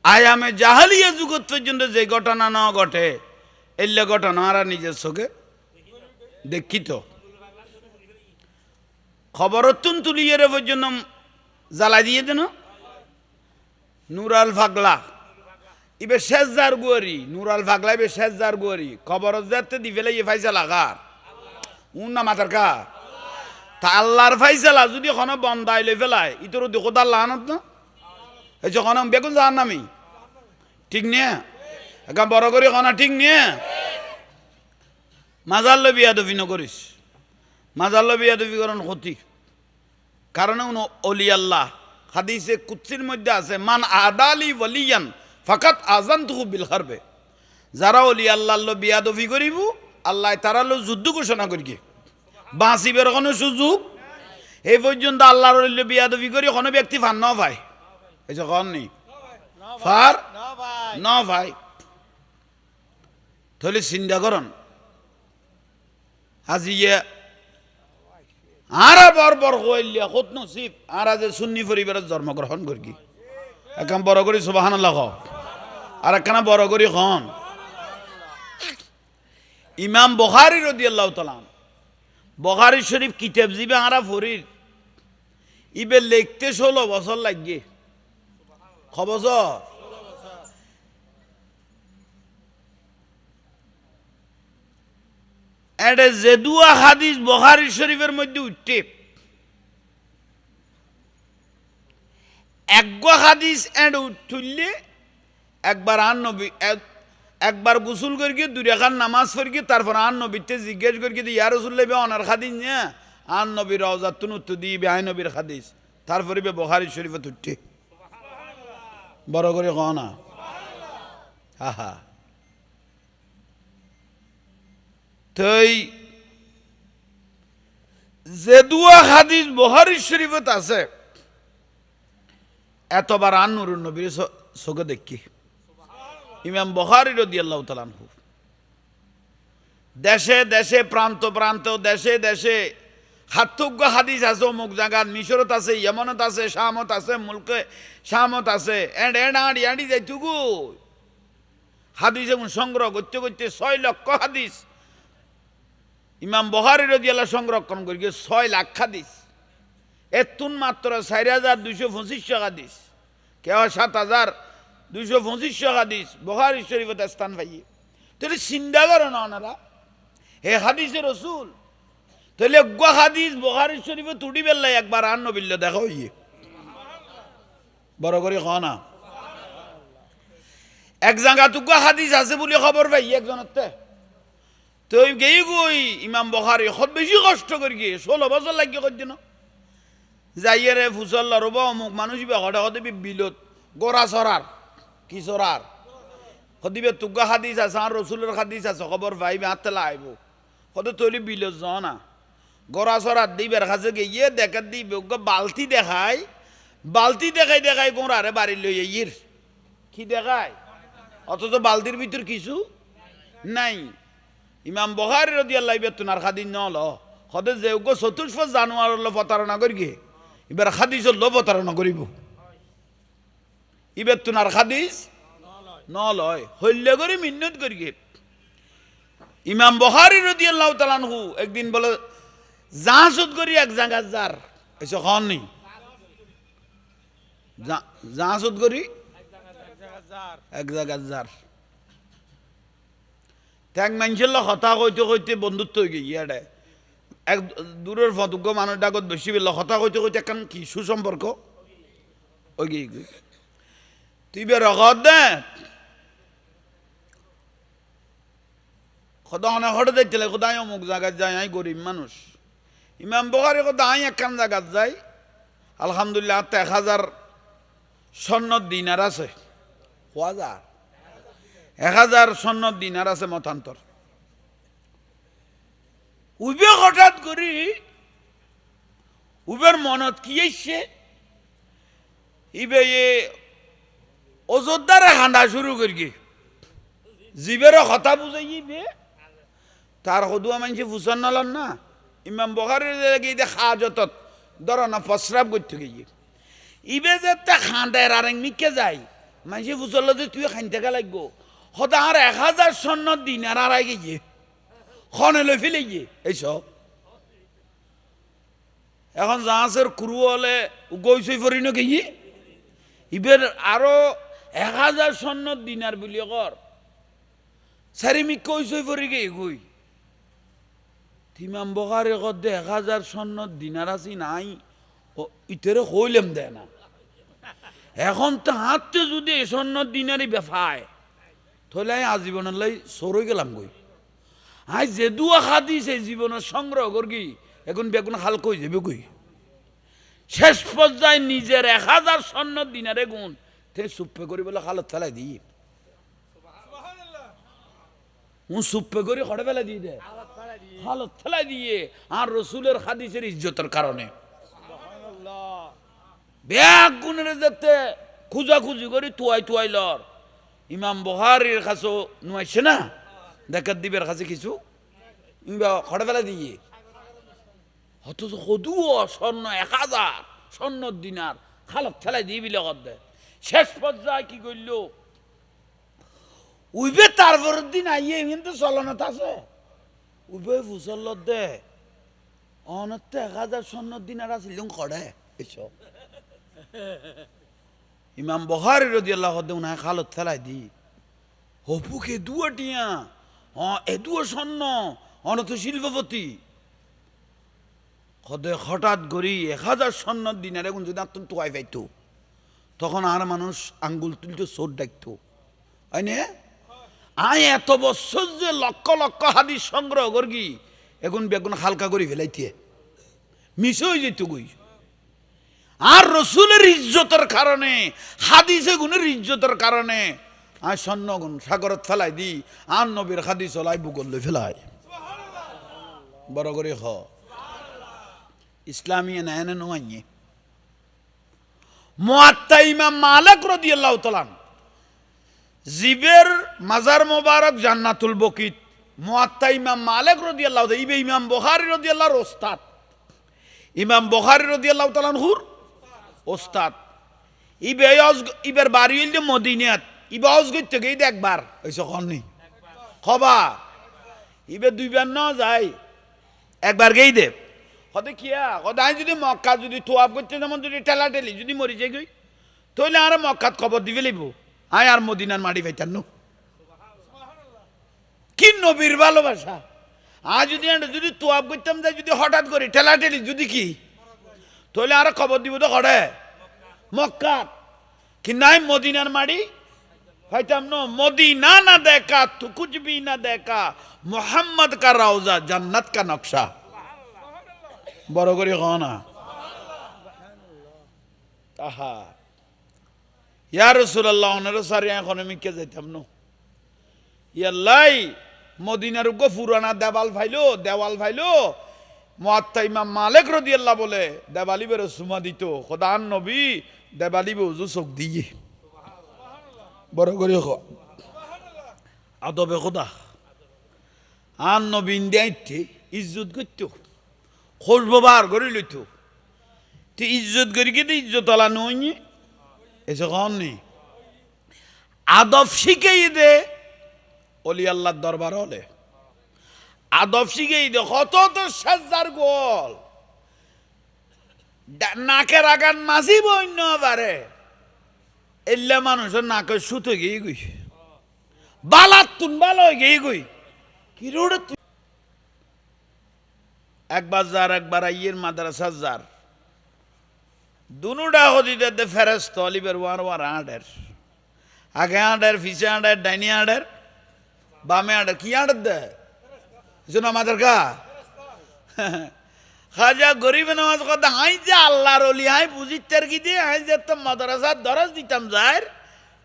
আয়ামে জাহালিয়া যুগত পর্যন্ত যে ঘটনা ন ঘটে এলে ঘটনা আর নিজের চোখে দেখিত খবর তুলিয়ে পর্যন্ত জ্বালাই দিয়ে দেন নুরাল ফাগলা ইবে শেষদার গুয়ারি নুরাল ফাগলা ইবে শেষদার গুয়ারি খবর যাতে দি ফেলে ইয়ে ফাইসা লাগার উন না মাতার কা তা আল্লাহর ফাইসালা যদি কোনো বন্দাই লই ফেলায় ইতর দেখো তার লানত না এই যখন বেগুন যান নামি ঠিক নিয়ে একা বড় করি কনা ঠিক নিয়ে মাজাল্য বিয়াদবি নকরিস মাজাল্য বিয়াদবি করণ ক্ষতি কারণ অলি আল্লাহ হাদিসে কুৎসির মধ্যে আছে মান আদালি ওয়ালিয়ান ফাকাত আযানতুহু বিল হারবে যারা অলি আল্লাহ বিয়াদবি করিব আল্লাহ তারা লো যুদ্ধ ঘোষণা করিকে বাঁচিবের কোনো সুযোগ এই পর্যন্ত আল্লাহর বিয়াদবি করি কোনো ব্যক্তি ফান ন ভাই এই যে কন নেই ফার ন ভাই তাহলে চিন্তা করন আজি আরা বর কইলিয়া কত নসিব আরা যে সুন্নি পরিবারের জন্মগ্রহণ করি একাম বড় করি সুবহানাল্লাহ আর একখানা বড় করি খন ইমাম বুখারী রাদিয়াল্লাহু তাআলা বুখারী শরীফ কিতাব জিবে আরা ফরির ইবে লিখতে 16 বছর লাগে কবছর এডে জেদুয়া হাদিস বুখারী শরীফের মধ্যে উঠতে একগো হাদিস এড উঠলে একবার আর নবী একবার গোসল করি দুই রাকাত নামাজ পড়ি তারপর আর নবীতে জিজ্ঞেস করি ইয়া রাসূলুল্লাহ বে অনার হাদিস না আর নবী রওজাতুন উত্তর দি বে আই নবীর হাদিস তারপরে বে বুখারী শরীফে উঠতে বড় করে কও না হা হা তাই যে দুয়া হাদিস বুখারী শরীফত আছে এতবার আর নূরুন নবীর চোখে দেখি ইমাম বুখারী রাদিয়াল্লাহু তাআলা আনহু দেশে দেশে প্রান্ত প্রান্ত দেশে দেশে হাতযোগ্য হাদিস আছে অমুক জায়গাত মিশরত আছে ইয়েমনত আছে শামত আছে মুলকে শামত আছে এন্ড যাইতুগু হাদিস এমন সংগ্রহ করতে করতে 6 লক্ষ হাদিস ইমাম বুখারী রাদিয়াল্লাহু সংরক্ষণ করি 6 লাখ হাদিস এতুন মাত্র 4225 হাদিস কেউ 7225 হাদিস বুখারী শরীফতে স্থান পাইয়ে তাহলে চিন্তা করো না ওনারা হে হাদিসের রাসূল তাহলে গো হাদিস বুখারী শরীফে তুড়ি বেল্লাই একবার আর নবিল্লা দেখা হইয়ে বড় করে কও না এক জায়গা তো গো হাদিস আছে বলে খবর পাই একজনতে তো গেই গই ইমাম বুখারী খুব বেশি কষ্ট করি 16 বছর লাগে কইছে না যাইয়ে রে ফুসল্লা রব অমুক মানুষ বেহটা হতে বিলত গোরা সরার কি সরার হদিবে তুগা হাদিস আছে আর রসুলের হাদিস আছে খবর ভাইবে হাতলা আইব হতে তৈরি বিলত যাও না গোরা সরার দিবের কাছে গিয়ে দেখা দিবে বালতি দেখাই দেখাই গোড়ারে বাড়ি লই ইর কি দেখায় অথচ বালতির ভিতর কিছু নাই ইমাম বুখারী রাদিয়াল্লাহু আনহু তুনার হাদিস নল হতে যে চতুর্থ জানুয়ার প্রতারণা করি গে এবার হাদিস প্রতারণা করিব এবার তুনার হাদিস নলয় হল্য করে মিন্নত করি গে ইমাম বুখারী রাদিয়াল্লাহু তাআলা আনহু একদিন বলে জাহাজত করি এক জায়গা যার এসে খন নেই জাহাজত করি এক জায়গা যার ট্যাং মানুষের কথা কইতে কইতে বন্ধুত্ব হয়ে গিয়ে ইয়াডে এক দূরের ফটোগ্য মানুষ ডাকত বেশি বেলা কথা কইতে কইতে এখন কি সুসম্পর্ক ওই গিয়ে তুই বের খদ দে খোদা অনেক হঠাৎ দেখলে খোদাই অমুক জায়গায় যায় আই গরিব মানুষ ইমাম বুখারী খোদা আই একখান জায়গাত যাই আলহামদুলিল্লাহ 1000 স্বর্ণ দিনার আছে 1000 স্বর্ণ দিনার আছে মতান্তর উবে হঠাৎ করি উবের মনত কি এসছে ইবে অযোধ্যারে হাঁডা শুরু করি জীবের কথা বুঝাইবে তার সদুয়া মানুষে ফুসন নলন না ইমাম বুখারীর গিয়ে হাজতত ধরনা প্রস্রাব করতে গিয়ে ইবে যে খাঁদের আর মিকে যায় মানুষে ফুসল তুই খাইতে গা লাগবো সদা আর 1000 স্বর্ণ দিনার আর আগে গিয়ে খনে লই ফেলে গিয়ে এইসব এখন জাহাজের ক্রু হলে গৈসই ফরি ন গিয়ে ইবের আরো 1000 স্বর্ণ দিনার বলি কর সারি মি কৈসই ফরি গে গই ইমাম বুখারী কদ 1000 স্বর্ণ দিনার আছি নাই ও ইতরে কইলাম দে না এখন তো হাতে যদি স্বর্ণ দিনারই বেফায় তাহলে আমি আজীবনের লাই সরই গেলাম গই আই যে দুয়া খাদিছে জীবনের সংগ্রহ করি এখন বেগুন হাল কই যাবে কই শেষ পর্যায়ে নিজের 1000 স্বর্ণ দিনারে গুণ তে সুপ্পে করি বলে হালত ফেলাই দিই সুপ্পে করি খড়ে ফেলাই দিয়ে দে হালত ফেলাই দিয়ে আর রসুলের হাদিসের ইজ্জতের কারণে ব্যাগ গুণের যেতে খুঁজাখুঁজি করি তুয়াই লর ইমাম বুখারীর কাছে নুয়াইছে না দেখাত দিবের কাছে কিছু খড়ে ফেলা দিয়ে অথচ সদুও স্বর্ণ 1000 স্বর্ণ দিনার খালত ফেলাই দিয়ে বিলে দে শেষ পর্যায়ে কি করল উইবে তারপরের দিন আইয়ে কিন্তু চলনত আছে উইবে ফুসল দে অনতে 1000 স্বর্ণ দিনার আছিল খড়ে এসব ইমাম বুখারী রাদিয়াল্লাহু আনহু খালত ফেলাই দি হপুকে দুয়াটিয়া এদুও স্বর্ণ অনত শিল্পপতি খদে হঠাৎ করি 1000 স্বর্ণ দিনারে গুণ যদি আত্ম তোয়াই পাইতো তখন আর মানুষ আঙ্গুল তুলতে চোর ডাকতো আইনে আয় এত বছর যে লক্ষ লক্ষ হাদিস সংগ্রহ করি এখন বেগুন হালকা করে ফেলাইতে মিস হয়ে যেত গই আর রসুলের ইজ্জতের কারণে হাদিসে গুণের ইজ্জতের কারণে আর স্বর্ণ গুণ সাগরত ফেলাই দি আর নবীর হাদিস হলাই বুকল ফেলাই বড় করে হ ইসলামী এনে নয় মুয়াত্তা ইমাম মালিক রাদিয়াল্লাহু তাআলা জিবের মাজার মোবারক জান্নাতুল বকিত মুয়াত্তা ইমাম মালিক রাদিয়াল্লাহু তাআলা ইবে ইমাম বুখারী রাদিয়াল্লাহু ওস্তাদ ইমাম বুখারী রাদিয়াল্লাহু তাআলা হুর ওস্তাদ ইবের বাড়ি হইল মদিনাত ইবে হজ করতে গিয়ে একবার ওইসব কননি খবর ইবে দুইবার ন যায় একবার গেই দে হতে কিয়া কদাই যদি মক্কা যদি তোয়াব করতে যেমন যদি ঠেলা ঠেলি যদি মরি যাই গই তাহলে আর মক্কাত খবর দিবে লিব আয় আর মদিনার মাটি পাইতাম নো কি নবীর ভালোবাসা আর যদি তোয়াব করতাম যাই যদি হঠাৎ করে ঠেলা ঠেলি যদি কি তাহলে আর খবর দিব তো ঘরে মক্কাত কি নাই মদিনার মাটি পাইতাম নো মদিনা না দেখা তু কুছ ভি না দেখা মোহাম্মদ কা রওজা জান্নাত কা নকশা বড় করে হ না তাহা ইয়া রাসূলুল্লাহ ওনার সারি এখন আমি কে যাইতাম নো ইয়াল্লাই মদিনার গো পুরানা দেওয়াল ফাইলো মুয়াত্তা ইমাম মালিক রাদিয়াল্লাহু বলে দেওয়ালি বের সুমা দিত খোদার নবী দেওয়ালি বুজু চোখ দিয়ে বড় করে হ আদবে খোদা আন নবী ইন্ডিয়াইতে ইজ্জত করতো খোঁজ বার করে লইত তুই ইজ্জত করি কিন্তু ইজ্জত আলা নই এসে কন নি আদব শিখেই দে অলি আল্লাহর দরবার হলে আদব শিখেই দে কত তো সাজ্জার গোল নাকের আগান মাঝি বন্য পারে এল্লা মানুষের নাকের সুতো গিয়ে গই বালাত তুন ভালো গিয়ে গই কি রোড একবার আইয়ের মাদ্রাসা দুনুডা হদিদের ফেরেস্ত অলিবের ওয়ার আডের আগে আডের ফিসে আডের ডাইনি আডের বামে আডের কি আডের দেয় শুনো আমাদের কা খাজা গরিব নামাজ কথা হাই যে আল্লাহর অলি হাই বুঝিতের কি দিয়ে হাই যে তো মাদ্রাসার দরজ দিতাম যার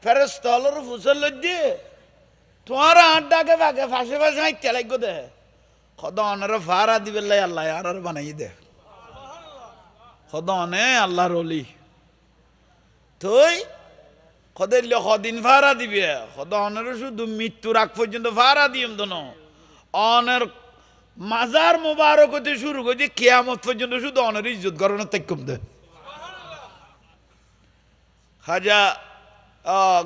ফেরস তলর ফুসল দিয়ে তোমার আড্ডাকে বাগে ফাঁসে ফাঁসে হাই তেলাইগ দে খদ অনের ফারা দিবে আল্লাহ আর বানাই দে খদ অনে আল্লাহর অলি তুই খদের কদিন ফারা দিবে খদ অনের শুধু মৃত্যুর আগ পর্যন্ত ফারা দিম তো অনের মাজার মোবারক হতে শুরু করে কেয়ামত পর্যন্ত শুধু অনের ইজ্জত গরনের তাইকম দে খাজা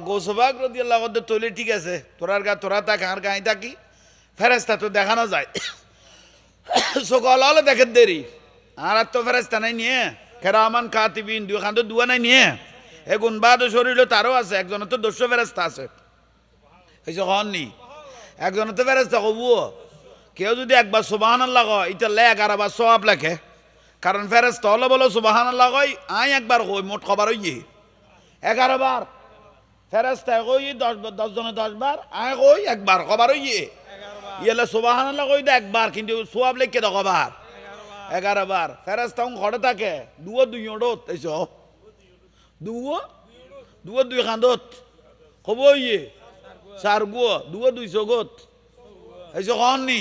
গোসবাগ রাদিয়াল্লাহু আনহু তৈলে ঠিক আছে তোরার গা তোরা থাক আর গায়ে থাকি ফেরেস্তা তো দেখানো যায় সকাল হলে দেখে দেরি আর তো ফেরেস্তা নাই নিয়ে কেরামান কাতিবিন দুই খান তো দুয়া নাই নিয়ে এ গুণবাদ শরীর তারও আছে একজনের তো 200 ফেরেস্তা আছে এই যে হননি একজনের তো ফেরেস্তা কবুও কেউ যদি একবার সুবহানাল্লাহ কয় এটা 11 বার সওয়াব লেখে কারণ ফেরেস্তা হলো বলো সুবহানাল্লাহ কয় আই একবার কই মোট খবর হইয়ে 11 বার ফেরেস্তা কই 10 জনে 10 বার আই কই একবার খবর হইয়ে ইয়েলে সুবহানাল্লাহ কই দে একবার কিন্তু সওয়াব লেখে দাও কবার 11 বার ফেরেস্তা ঘরে থাকে দুই ওড়ত এইছো দুই খান্দত কব ইয়ে চার গুয় দুই চগত এইছো কননি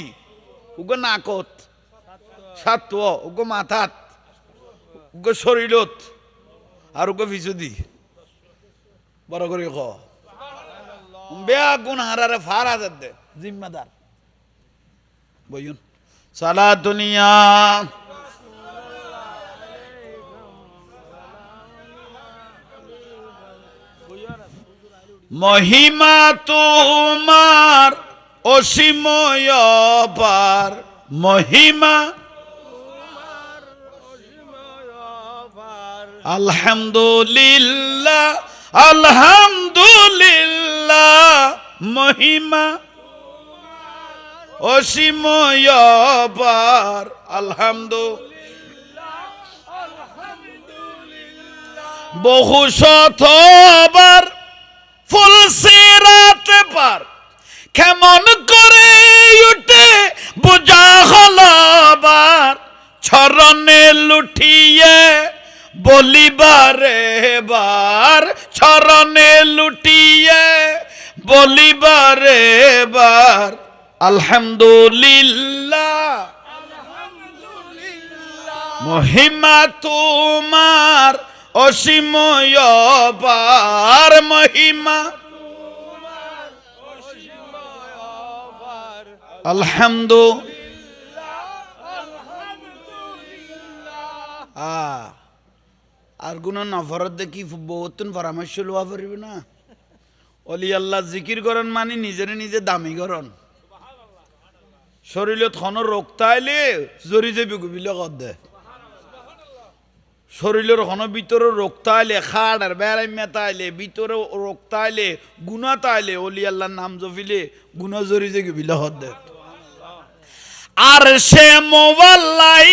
উগো নাকত সাত উগো মাথাত উগো শরীরত আর উগো পিছুদি বড় করে ক বেয়া গুণ হারারে ফারা দে জিম্মাদার বইন সালাতুনিয়া মহিমা তোমার অসীময় পার মহিমা আলহামদুলিল্লাহ আলহামদুলিল্লাহ মহিমা অসীময় পার আলহামদুলিল্লাহ বহু শতবার ফুল সিরাতে পার কেমন করে উঠে বুঝা হলবার চরণে লুটিয়ে বলিবারে বার চরণে লুটিয়ে বলিবারে বার আলহামদুলিল্লাহ মহিমা তোমার অসীময় পার মহিমা আলহামদুলিল্লাহ আর গুণ নফরত দেখি বহুত পরামর্শ লওয়া পারিব না অলি আল্লাহ জিকির করেন মানে নিজেরে নিজে দামি করেন শরীরত খন রোগ তাইলে জরি যাবি গুবিলে কর দে শরীরের হন ভিতরে রোগ তাইলে খাট আর বেড়াইমা তাইলে ভিতরে রোগ তাইলে গুণা তাইলে অলি আল্লাহর নাম জফিলে গুণা জরি যে গুবিলে কর দে আর সে মোবাল্লাই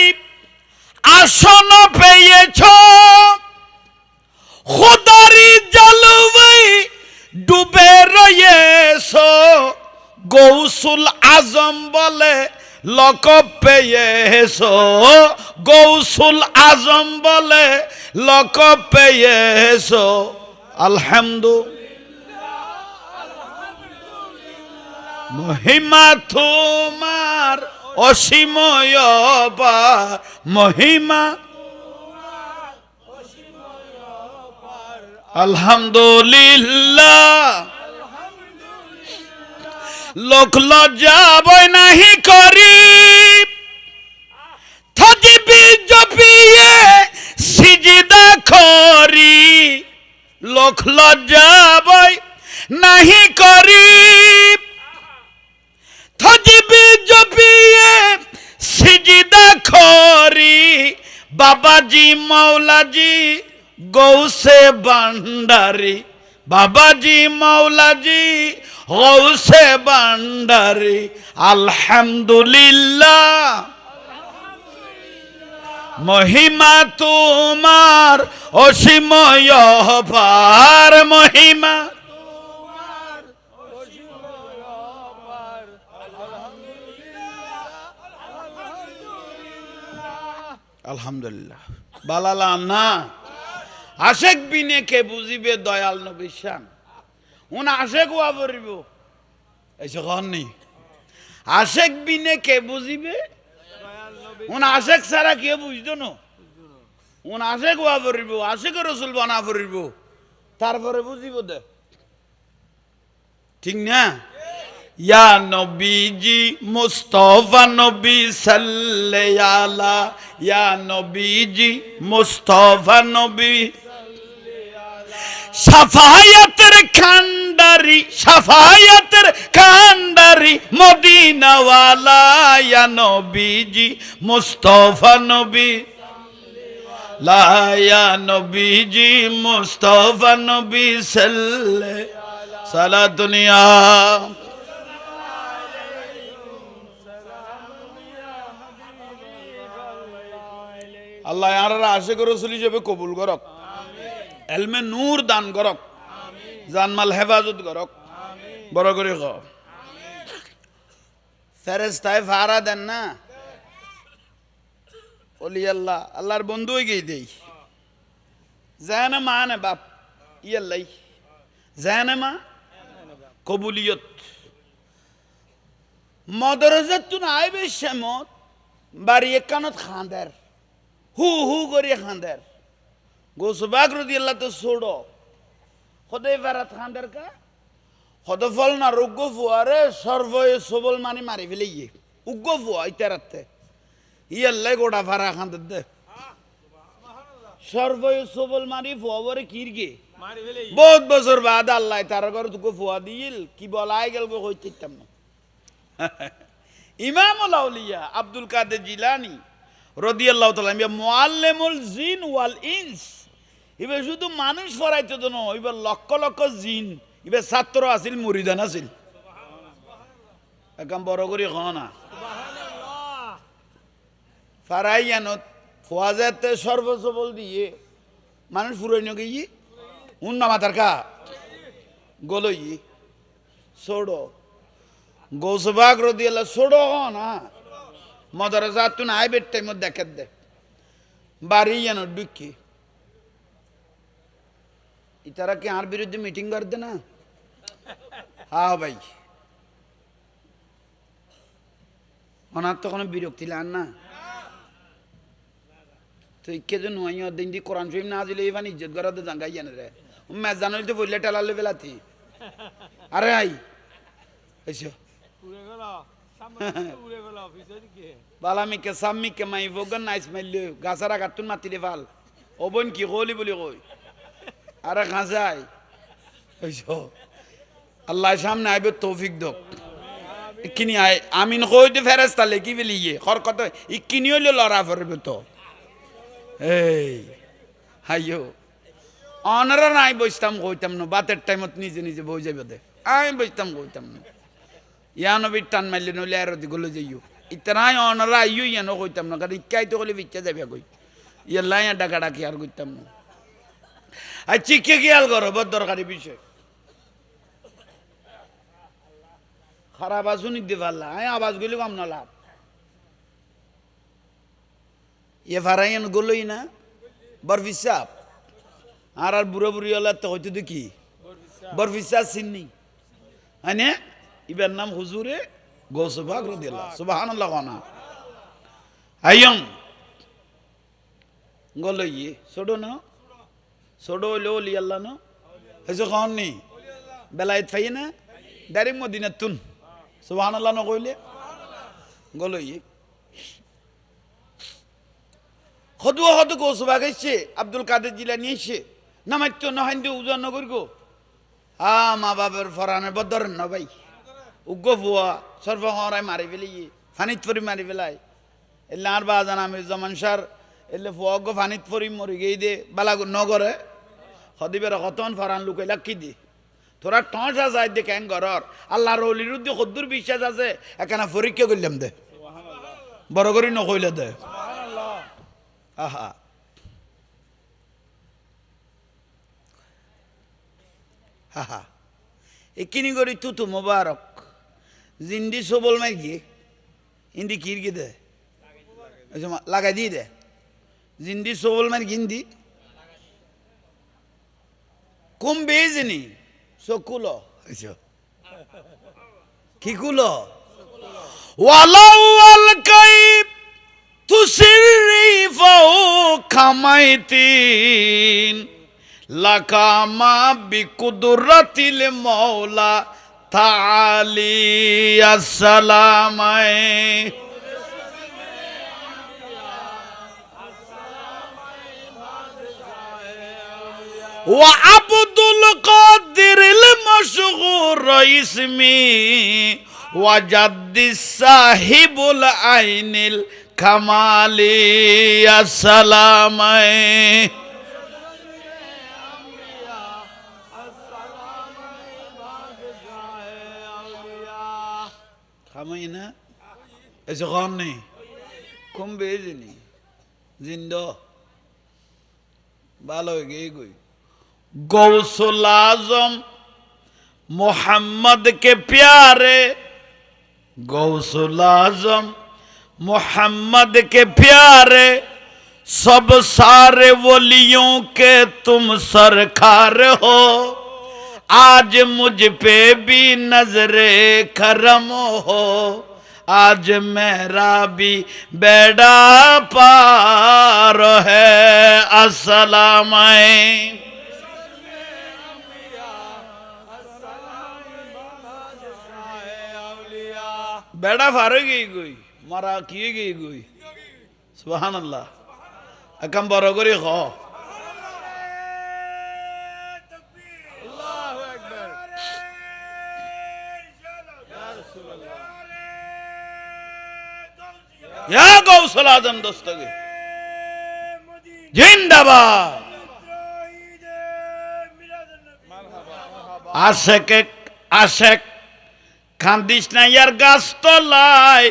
আসন পেয়েছ খুদারি জলওয়াই ডুবে রয়েছ গৌসুল আজম বলে লকব পেয়েছ গৌসুল আজম বলে লকব পেয়েছ আলহামদুলিল্লাহ মহিমা তোমার অসীময় পার মহিমা আলহামদুলিল্লাহ লোক লজ্জা বই নাহি করি থজিবি জপিয়ে সিজদা করি লোক লজ্জা বই নাহি করি থজিবি জপিয়ে সিজদা করি বাবাজি মৌলাজি গৌসে ভান্ডারি বাবাজি মৌলাজি গৌসে ভান্ডারি আলহামদুলিল্লাহ মহিমা তোমার অসীময় পার মহিমা আলহামদুলিল্লাহ বালালাম না আশেক বিনে কে বুঝিবে দয়াল নবীর শান উন আশেক ওয়া পড়িব এসে কন নেই আশেক বিনে কে বুঝিবে উন আশেক ছাড়া কে বুঝতো না উন আশেক ওয়া পড়িব আশেক রসুল বানা পড়িব তারপরে বুঝিব দে ঠিক না ইয়া নবীজি মুস্তাফা নবী সাল্লাল্লাহু আলা ইয়া নবীজি মুস্তাফা নবী শাফায়াতের খান্ডারি মদিনাওয়ালা ইয়া নবীজি মুস্তাফা নবী লা ইয়া নবীজি মুস্তাফা নবী সাল্লাল্লাহু সালাতুনিয়া আল্লাহ ইয়ারা আশিক রাসূল হিসেবে কবুল করক এলমে নূর দান করক জানমাল হেফাজত করক বড় করে ক ফেরেশতায় ফারা দেন না ওলি আল্লাহ আল্লাহর বন্ধু হয়ে গিয়ে দেই জানে মানে বাপ ইয়াল্লাই জানে মা কবুলিয়ত মদরজাত তুন আইবে শ্যামত বাড়ি একানত খান্দার হু হু করিয়া খান্দার গোসবাগ রাদিয়াল্লাহু তো ছোড়ো খোদাই ফারাত খান্দার কা খোদা ফল না রুগ্গ ফুয়ারে সর্বয়ে সবল মানি মারি ফেলে ইয়ে উগ্গ ফুয়া ইতারাতে ইয়াল্লাই গোটা ফারা খান্দার দে সর্বয়ে সবল মারি ফুয়ারে কিরগে বহুত বছর বাদ আল্লাহ তার ঘর তুকে ফুয়া দিল কি বলাই গেল গো হইতাম না ইমামুল আউলিয়া আব্দুল কাদের জিলানী রাদিয়াল্লাহু তাআলা মুআল্লিমুল জিন ওয়াল ইনস ইবে শুধু মানুষ পড়াইতো তো না ইবে লক্ষ লক্ষ জিন ইবে ছাত্র আছিল মুরিদান আছিল একদম বড় করে খ না সুবহানাল্লাহ ফারাইয়ানত ফওয়াজাতে সর্বসবল দিয়ে মানুষ ফুরাইনো গিয়ে উন্না মাতার কা গলই ছোড়ো গৌসবাগ রাদিয়াল্লাহু ছোড়ো না মদরজাত তুন আই বেট্টাই মধ্যে দেখে দে বাড়ি যেন ডুকি ইতারা কি আর বিরুদ্ধে মিটিং করে দে না হ্যাঁ ভাই ওনার তো কোনো বিরক্তি লান না তো ইকে যে নুয়াই দিন দি কোরআন শরীফ না দিলে ইভান ইজ্জত করা তো জাঙ্গাই জানে রে ম্যাচ জানো তো বললে টেলালে বেলাতি আরে আই এসো বালামিকে সাম্মিকে মাই ভোগন নাইস মাইলে গাছারা গাতুন মাতিলে ভাল ওবন কি কলি বলি কই আরে গাছাই এসো আল্লাহ সামনে আইবে তৌফিক দক ইকিনি আই আমিন কই দে ফেরেশতা লেখি বলিয়ে খর কত ইকিনি হইলে লড়া পড়বে তো এই হাইয়ো অনরা নাই বসতাম কইতাম না বাতের টাইমত নিজে নিজে বই যাবে দে আমি বসতাম কইতাম না ইয়া নবীর টান মারলে নইলে আর গলে যাইও ইতনাই অনরা আইও ইয়ানো কইতাম না কারণ ইকাই তো কলে বিচ্ছা যাবে কই ইয়াল্লা ইয়া ডাকা ডাকি আর কইতাম না আর চিকে খেয়াল করো বড় দরকারি বিষয় খারাপ আছো নিতে পারলা আমি আওয়াজ গুলি কম না লাভ ইয়ে ফারাইন গলই না বরফিসাব আর আর বুড়ো বুড়ি হলে তো হয়তো দেখি বরফিসাব চিনি হ্যাঁ ইবার নাম হুজুরে গৌসবাগ রাদিয়াল্লাহু সুবহানাল্লাহ না আইয়ম গলই ছোট না ছোট হইলে ওলি আল্লাহ না এসো খান নি বেলায়েত ফাই না ডাইরেক্ট মদিনা তুন সুবহানাল্লাহ না কইলে গলই খদুয়া হদ গৌসবাগ এসে আব্দুল কাদের জিলানী এসে নামাইত নহাইন্দে উজান নগর গো মা বাবার ফরানের বদর ন ভাই উগ্র ফুয়া সর্বহরাই মারি ফেলি ফানিত ফরি মারি ফেলাই এলে আর বাজান আমি জমান সার এলে ফুয়া গো ফানিত ফরি মরি গেই দে বালা নগরে সদিবের কতন ফরান লুকাই লাকি দি তোরা টস আছে দে কেন ঘরর আল্লাহর অলির উদ্দে কদ্দুর বিশ্বাস আছে এখানে পরীক্ষা করলাম দে বড় করি নকইলে দে আহা হাহা একিনি করি তুতু মোবারক জিন্দি সবল মাই গিয়ে ইন্দি কির গিয়ে দে লাগাই দিয়ে দে জিন্দি সবল মার গিন্দি কম বেজনি সকুল কি কুল ওয়ালাউ আল কাইব তুসিরি ফাও খামাইতিন লাকামা বিকুদরাতিল মাওলা তাআলি আসসালামায়ে ওয়া আব্দুল কাদিরিল মাশগুর ইসমি ওয়া জাদ্দিস সাহিবুল আইনিল কামালি আসসালামায়ে খামাই না এসে কম নেই কম বেজনি জিন্দ ভালো হয়ে গিয়ে গই गौसुल आजम मोहम्मद के प्यारे गौसुल आजम मोहम्मद के प्यारे सब सारे वलियों के तुम सरकार हो आज मुझ पे भी नजरे करम हो आज मेरा भी बेड़ा पार है अस्सलाम बेड़ा फारे गई गई मारा किए गई गई सुभान अल्लाह अकम बरो करी खो या गौसल आजम दोस्तगे जिंदाबाद आशिक आशिक खानदिस ना यार गाछतलाय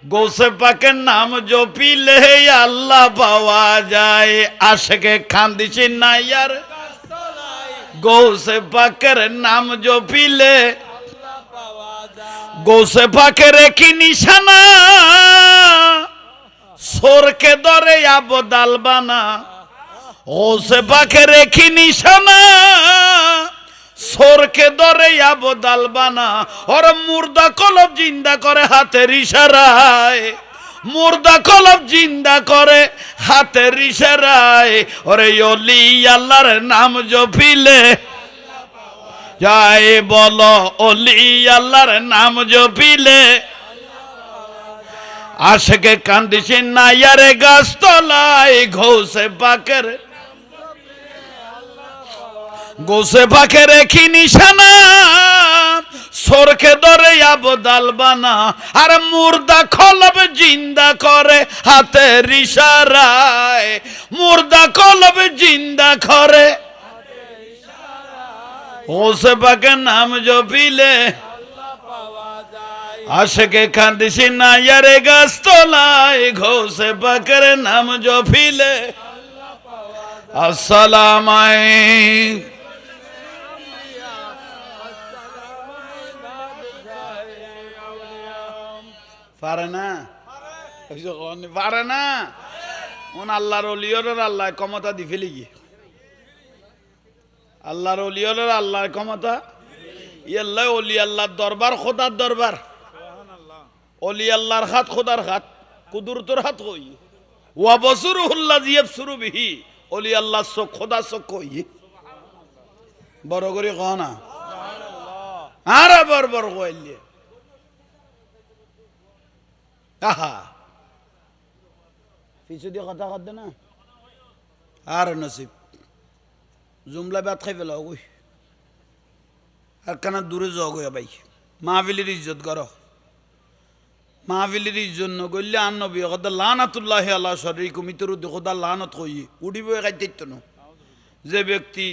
गौसे पाकेर नाम जो पीले अल्लाह पावा जाए आशिके खानदिस ना यार गौसे पाकेर नाम जो पीले गौसे पाकेर की निशाना सोर के दरे आबदाल बाना गौसे पाकेर की निशाना सोर के दरे आबदाल बाना और मुर्दा कलब जिंदा करे हाथेर इशाराय मुर्दा कलब जिंदा करे हाथेर इशाराय और ओली अल्लाहर नाम जपिले जाए बोलो ओली अल्लाहर नाम जपिले आशिके कांदिसे ना यारे गाछतलाय गौसे पाकेर गौसे पाके रेखी निशाना सोर के दरे आबदाल बाना और मुर्दा कलब जिंदा करे हाथेर इशाराय मुर्दा कलब जिंदा करे गौसे पाके नाम जपिले आशिके कांदिसे ना यारे गाछतलाय गौसे पाकेर नाम जपिले अस्सलाम अलैकुम পারে না পারে না উন আল্লাহর ওলিয়র আল্লাহ ক্ষমতা দি ফেলি গিয়ে আল্লাহর ওলিয়র আল্লাহর ক্ষমতা ইয়াল্লাহ ওলি আল্লাহর দরবার খোদার দরবার ওলি আল্লাহর হাত খোদার হাত কুদরতের হাত কই ওয়া বসরুহুল্লাযী ইয়াবসুরু বিহি ওলি আল্লাহর চোখ খোদা চোখ কই বড় করে কও না সুবহানাল্লাহ আরে বড় বড় কইলে আহা পিছু দিয়ে কথা কর না আর নসিব জুমলা বাত খাই ফেলা কই আর কানা দূরে যাও গো ভাই মাহফিলের ইজ্জত করো মাহফিলের ইজ্জত ন করলে আর নবী খোদা লানাতুল্লাহি আলা শরীকুম ইতরু খোদা লানত কই উড়িব গাইতেত ন যে ব্যক্তি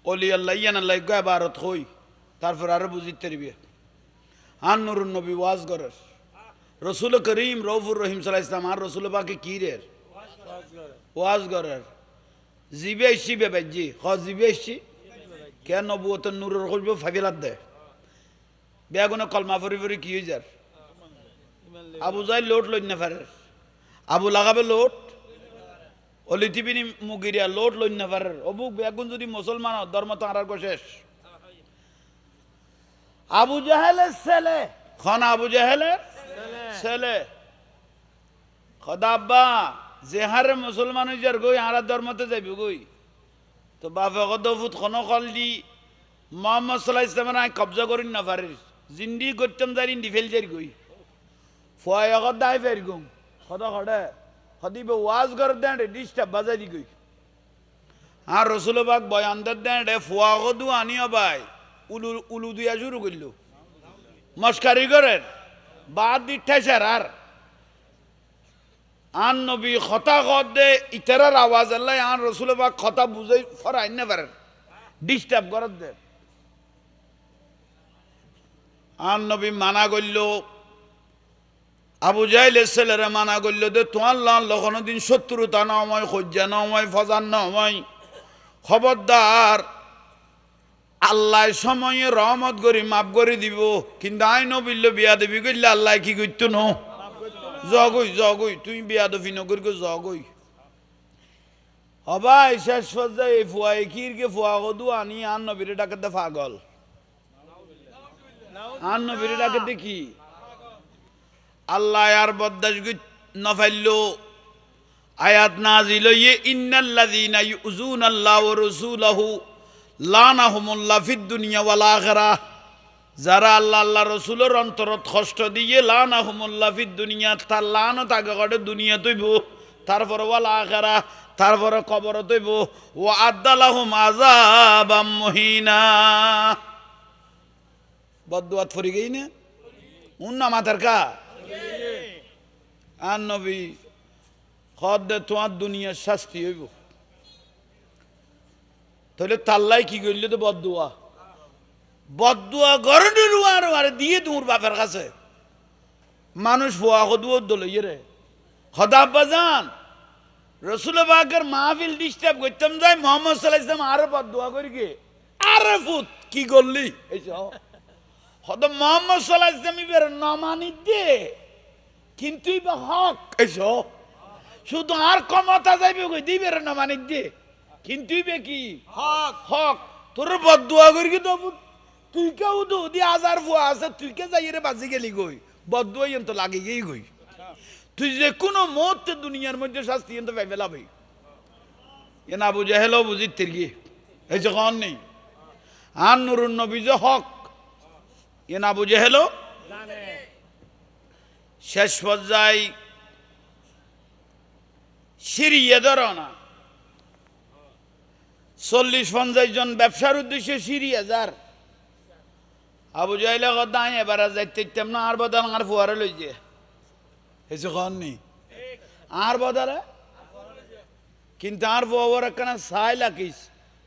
ওলি আল্লাহ ইয়ান আল্লাহ গয় ভারত কই তারপর আর বুঝিতে পারবে আর নুরুন নবী ওয়াজ করে रसूल करीम रऊफुर रहीम सल्लल्लाहु अलैहि वसल्लम और रसूल पाके की रे वाज गरर জিবে শিবে বাজি জিবে শি কেন নবুয়ত নূরের খুলব ফাবিলাত দে বেগুনে কলমা ফরি ফরি কি হই যার আবু জাইল লোট লই না পারে আবু লাগাবে লোট অলিটিবিনি মুগিরিয়া লোট লইন না পারে অবুক বেগুন যদি মুসলমান ধর্ম তো আর শেষ আবু জাহেলের ছেলে খন আবু জাহেলের ছেলে খদা আব্বা যে হারে মুসলমান যার গই আর ধর্মতে যাইব গই তো বাপে কদফুত খন কল দি মোহাম্মদ সাল্লাহ ইসলামের আই কবজা করিন না পারিস জিন্দি করতাম যারি ডিফেল যারি গই ফয় আগত দাই ফের গুম খদা খড়ে খদিবে ওয়াজ করে দেন ডিস্টার্ব বাজাই দি গই আর রসুলবাগ বয়ানদের দেন ফুয়া গদু আনিও ভাই উলু উলু দিয়া শুরু করল মস্কারি করেন বাদ দিঠাইছার আর নবী খতা কদ দে ইতারার আওয়াজ আল্লাহ আর রসুলবাগ খতা বুঝাই ফরাই না পারেন ডিস্টার্ব করার দেন আর নবী মানা করল আবু জাহেলের ছেলেরা মানা করল দে তোমার লাল কোনোদিন শত্রুতা না হয় সজ্জা না হয় ফজান না হয় খবরদার আল্লাহ সময়ে রহমত করি মাফ করে দিব কিন্তু আই নবিল্ল বিয়া দেবী করলে আল্লাহ কি করতো ন জগই জগই তুই বিয়া দফি নকরি জগই হবাই শেষ পর্যায়ে এই ফুয়া কিরকে ফুয়া কদু আনি আর নবীর ডাকাতে পাগল আর নবীর ডাকাতে কি আল্লাহ আর বদাস নফাইল আয়াত নাজিল ইন্নাল্লাযীনা ইউযুনাল্লাহু ওয়া রাসূলাহু লানাহুমুল্লাহ ফিদ দুনিয়া ওয়াল আখিরাহ যারা আল্লাহ আল্লাহ রাসূলের অন্তরত কষ্ট দিয়ে লানাহুমুল্লাহ ফিদ দুনিয়া তার লানত আগে গড়ে দুনিয়া তৈব তারপরে ওয়াল আখিরাহ তারপরে কবর তৈব ওয়া আদালাহুম আযাবাম মুহিনা বদদুয়াত ফরি গই না উন্না মাতার কা আর নবী খদ দে তোমার দুনিয়ার শাস্তি হইব তাহলে তাল্লাই কি করলে তো বদুয়া বদুয়া গরনের আর দিয়ে তোমার বাপের কাছে মানুষ ফোয়া কদুয়া দলইয়ে রে খদা আব্বা যান রসুল বাগের মাহফিল ডিস্টার্ব করতাম যাই মোহাম্মদ সাল্লাল্লাহু আলাইহি ওয়াসাল্লাম আরো বদুয়া করি গে আরে ফুত কি করলি এই হদ মোহাম্মদ সাল্লাল্লাহু আলাইহি ওয়াসাল্লাম ইবের নমানি দে কিন্তু ইবা হক এসো শুধু আর ক্ষমতা যাইবে কই দিবের নমানি দে কিন্তু ইবে কি হক হক তোর বদুয়া করি কি তো তুই কেউ দু দি হাজার ফুয়া আছে তুই কে যাই রে বাজি গেলি গই বদুয়া তো লাগে গেই গই তুই যে কোনো মুহূর্তে দুনিয়ার মধ্যে শাস্তি তো পাইবে লাভই এ না বুঝে হেলো বুঝিত তিরগি এই যে কন নেই আর নুরুন নবী যে হক এ না বুঝে হেলো শেষ পর্যায়ে সিরিয়া ধরো না 40-50 জন ব্যবসার উদ্দেশ্যে সিরিয়া যার আবু জাহেল কথা এবার যাইতে না আর বদল আর ফুয়ারে লই যে এসে কন নেই আর বদলে কিন্তু আর ফুয়ার একখানা ছাই লাকিস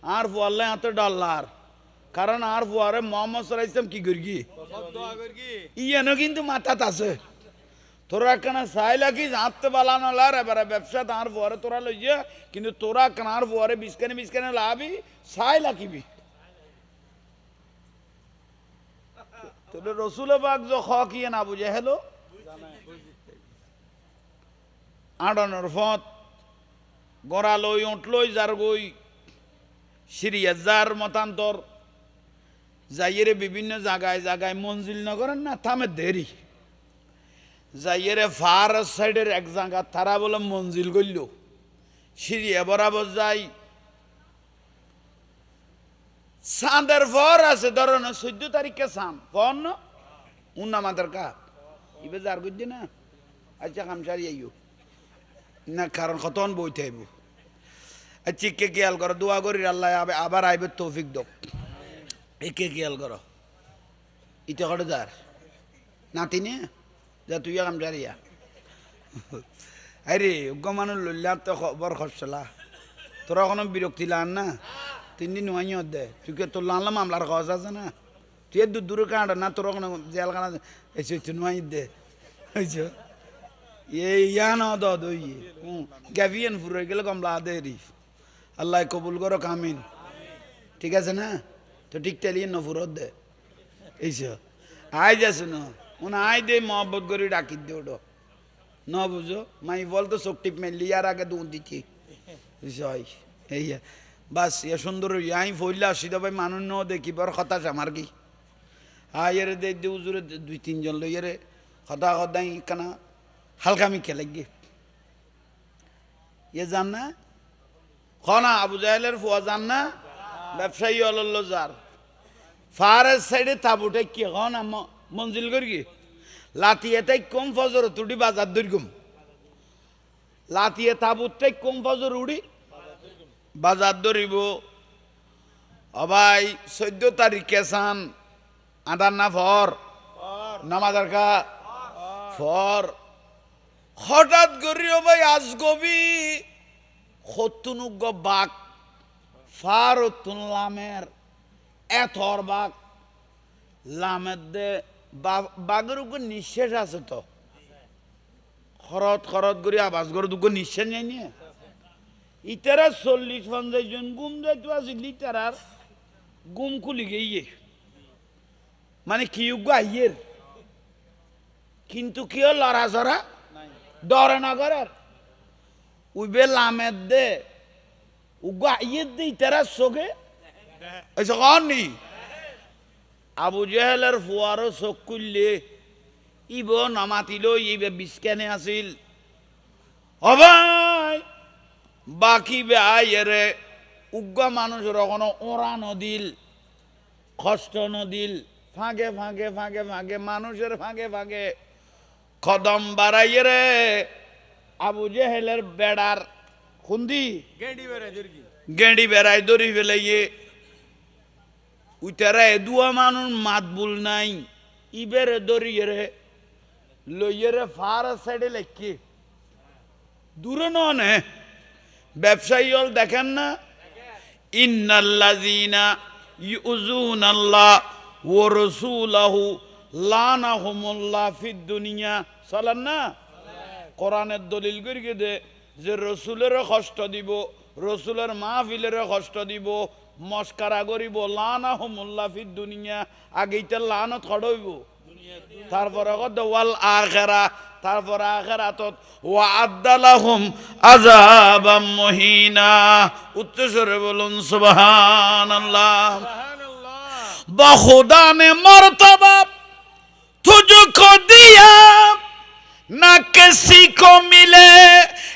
আর ফুয়াল্লাই হাতে ডলার কারণ আর ফুয়ারে মোহাম্মদ সাল্লাল্লাহু আলাইহি ওয়াসাল্লাম কি করি ইয়েনো কিন্তু মাথাত আছে তোরা একখানা ছাই লাকিস হাতে বালানো লার এবার ব্যবসা তার ফুয়ারে তোরা লই যে কিন্তু তোরা কানার ফুয়ারে বিস্কানে লাভি ছাই লাকিবি তোদের রসুল বাগ যে খিয়ে না বুঝে হেলো আড়ানোর ফত গড়া লই উঠ লই যার গই সিরিয়া যার মতান্তর যাইয়েরে বিভিন্ন জায়গায় জায়গায় মঞ্জিল নগরেন না থামে দেরি যাইয়েরে ফার সাইডের এক জায়গা তারা বলে মঞ্জিল করল সিরিয়া বরাবর যাই চাঁদের ফর আছে ধরো না 14 তারিখে চাঁদ ফর না উন্না মাতার কা ইবে যার করছি না আচ্ছা কামসারি আইও না কারণ কতন বইতে আইব আচ্ছা কে খেয়াল করো দোয়া করি আল্লাহ আবার আইবে তৌফিক দক একে খেয়াল করো ইতে করে যার নাতি নে যা তুই কামসারিয়া আরে উগ্র মানুষ লইলা তো খবর খরচলা তোরা কোনো বিরক্তি লান না 3 দিন নয় দে তুই তোর লানলা মামলার কাজ আছে না তুই দূরে কাঁড না তোর কোনো জেল কানা এসে তুই নয় দে বুঝছো এই ইয়া না দই গ্যাভিয়ান ফুরে গেলে কমলা দেরি আল্লাহ কবুল করো কামিন ঠিক আছে না তো ঠিক তেলিয়ে নফুরত দে এইসব আই যাস না উনি আই দে মহব্বত করে ডাকি দে ওটা ন বুঝো মাই বল তো চোখ টিপ মেললি আর আগে দুধ দিচ্ছি বিষয় এই বাস ইয়ে সুন্দর ইয়াই ফইলা আসিদা ভাই মানুষ ন দেখিবার হতাশ আমার কি এরে দে উজুরে 2-3 জন লইয়ারে হতা হদাই কানা হালকামি খেলে গে ইয়ে জান না খনা আবু জাহেলের ফুয়া জান না ব্যবসায়ী অলল্ল যার ফারের সাইডে তাবুটে কি খনা মঞ্জিল করি কি লাতিয়ে তাই কম ফজর তুটি বাজার দৈর্ঘম লাতিয়ে তাবুত তাই কম ফজর উড়ি বাজার ধরিব অবাই 14 তারিখে সান আদার না ফর নামাজার কা ফর হঠাৎ করিও ভাই আজগবি হতুনুগ বাক ফারতুন লামের এথর বাক লামের দে বাগের উপর নিঃশ্বাস আছে তো খরত খরত করি আবাস করে দুঃখ নিঃশ্বাস নেই নিয়ে ইতারা 40-50 জন গুম যাইতো আসিল ইতারার গুম খুলি গিয়ে মানে কি আইয়ের কিন্তু কি লড়াচড়া ডরে না করার উইবে লামের দে উগা আইয়ের দে ইতারা চোখে এসে কননি আবু জেহেলের ফুয়ারও চোখ খুললে ইব নামাতিল ইবে বিস্কানে আসিল অবাই বাকি বে আইয়েরে উগ্গা মানুষের কোনো ওরা নদিল কষ্ট নদিল ফাঁকে ফাঁকে ফাঁকে ফাঁকে মানুষের ফাঁকে ফাঁকে কদম বাড়াইয়ে রে আবু জেহেলের বেড়ার খুন্দি গেঁড়ি বেড়াই দড়ি ফেলাইয়ে উইতারা এদুয়া মানুষ মাতবুল নাই ইবেরে দড়িয়ে রে লইয়ে রে ফার সাইডে লেখি দূরে নে ব্যবসায়ী হল দেখেন না ইন্নাল্লাযীনা ইউযুনাল্লাহ ওয়া রাসূলাহু লানাহুমুল্লাহ ফিদ দুনিয়া চলেন না কোরআনের দলিল করিয়ে দে যে রসুলের কষ্ট দিব রসুলের মাহফিলের কষ্ট দিব মস্কারা করিব লানাহুমুল্লাহ ফিদ দুনিয়া আগেইতে লানত খড়ইব তারপরে কত ওয়াল আখিরা তারপরে আখিরাতত ওয়া আদালাহুম আযাবাম মুহিনা উচ্চস্বরে বলুন সুবহানাল্লাহ बहुदा ने मर्तबा तुझको दिया ना किसी को मिले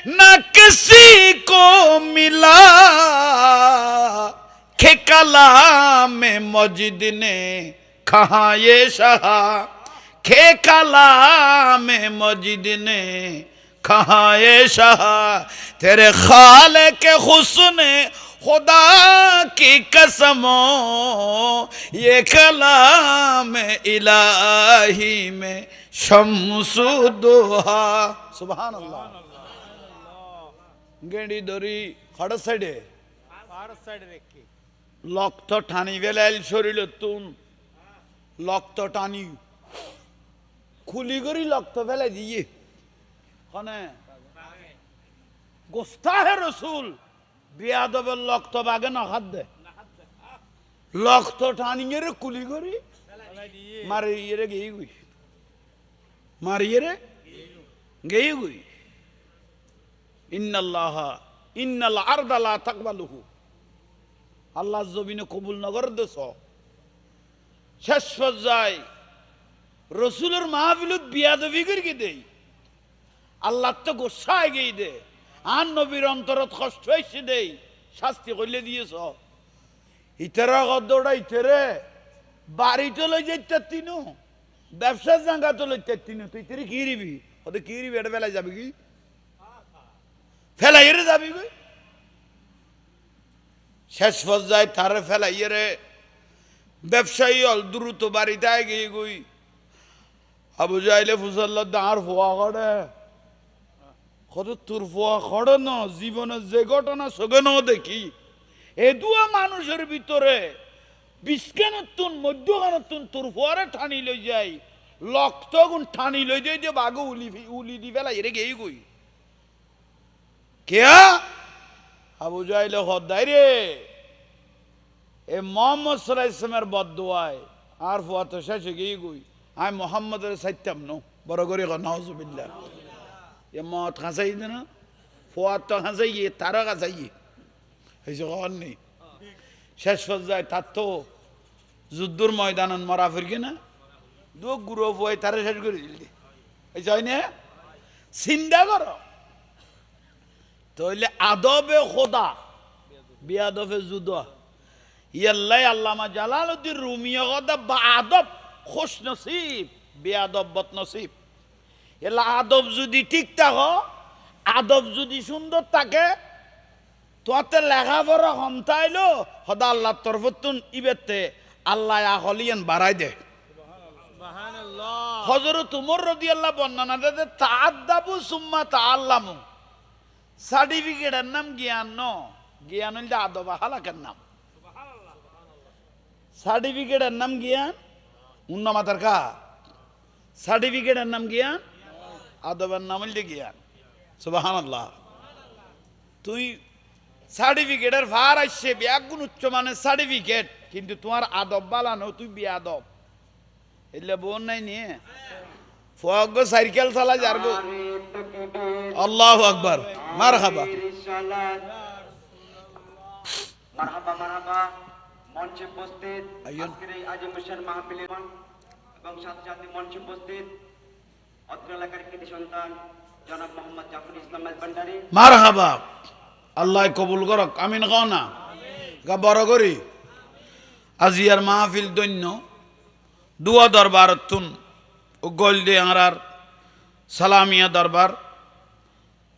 ना किसी को मिला के कलाम मजिद ने कहा ये शाह के कलाम मजिद ने कहा ये शाह तेरे खाले के हुस्न खुदा की कसमों ये कलाम इलाही में शम्सु दुहा सुभान अल्लाह गेंडी दरी खड़ साइडे लक्त ठानी वेलाइल शरीर तुम लक्त टानी खुली करी लक्त वेला दिए कने गुस्ता है रसूल বিয়াদবের লক্ত বাগে না হাত দে লক্ত টানিয়ে রে কুলি করি মারিয়ে রে গেই গুই মারিয়ে রে গেই গুই ইন্নাল আরদা লা তাকবালুহু আল্লাহ জমিনে কবুল নগর দেশ শেষ পর্যায়ে রসুলের মাহফিলত বিয়াদবি করি দেই আল্লাহ তো গোসায় গেই দে আর নবীর অন্তরত কষ্ট হয়েছে দেই শাস্তি করলে দিয়েছ ইতারা গদ্দটা ইতারে বাড়িতে লই যাইতে তিনু ব্যবসা জাঙ্গা তো লইতে তিনু তুই তেরে কি রিবি ওদের কি রিবি এটা ফেলাই যাবি কি ফেলাইয়ে যাবি কই শেষ পর্যায়ে তারে ফেলাইয়ে রে ব্যবসায়ী হল দ্রুত বাড়িতে গিয়ে গই আবু জাইলে ফুসাল্লাহ দাঁড় ফোয়া করে কত তোর ফোয়া খড় ন জীবনে যে ঘটনা সগে ন দেখি এদুয়া মানুষের ভিতরে বিস্কানতুন মধ্যখানতুন তোর ফোয়ারে ঠানি লই যাই লক্ত গুণ ঠানি লই যাই যে বাঘ উলি দি ফেলা এরে গেই গই কে আবু জাইলে হদ্দাই রে এ মোহাম্মদ সাল্লাল্লাহু আলাইহি ওয়াসাল্লামের বদদুয়ায় আর ফোয়া তো শেষে গেই গই আমি মোহাম্মদের সাইতাম ন বড় করে নাউজুবিল্লাহ ये मौत खासाई ना फौत तो खासाई तारा खासाई এই যে খবর নেই শেষ পর্যায়ে তার তো যুদ্ধর ময়দানত মরা ফিরকে না দু গুরু বই তারা শেষ করে দিল এই যাই না চিন্তা করো তাহলে আদবে খোদা বিয়াদবে যুদ্ধ ইয়াল্লাই আল্লামা জালালউদ্দিন রুমিয়া কথা বা আদব খুশ নসিব বেয়াদব বদ নসিব এলা আদব যদি ঠিক থাকো আদব যদি সুন্দর থাকে তোতে লেখাপড়া হমতাইলো সদা আল্লাহর তরফতুন ইবেতে আল্লাহ আহলিয়ান বাড়াই দে হযরত উমর রাদিয়াল্লাহু বর্ণনা দেতে তাআদ্দাবু সুম্মা তাআল্লামু সার্টিফিকেটের নাম জ্ঞান ন জ্ঞান হইল আদব হালাকের নাম সার্টিফিকেটের নাম জ্ঞান উন্নমাতার কা সার্টিফিকেটের নাম জ্ঞান আদবের নাম হইল জ্ঞান সুবহানাল্লাহ তুই সার্টিফিকেটের ভার আসছে ব্যাগুন উচ্চ মানের সার্টিফিকেট কিন্তু তোমার আদব বালানো তুই বিয়াদব এলে বোন নাই নিয়ে ফগ সাইকেল চালা যারবো আল্লাহু আকবার মারহাবা মারহাবা মারহাবা মঞ্চে উপস্থিত আজকের এই আজিম হোসেন মাহফিলের এবং সাথে সাথে মঞ্চে উপস্থিত অত্র এলাকার কৃতি সন্তান জনাব মোহাম্মদ জাফর ইসলাম ভান্ডারী মারহাবা আল্লাহ কবুল করক আমিন কও না গা বড় করি আজিয়ার মাহফিল দৈন্য দুয়া দরবার তুন গোলদে আঁরার সালামিয়া দরবার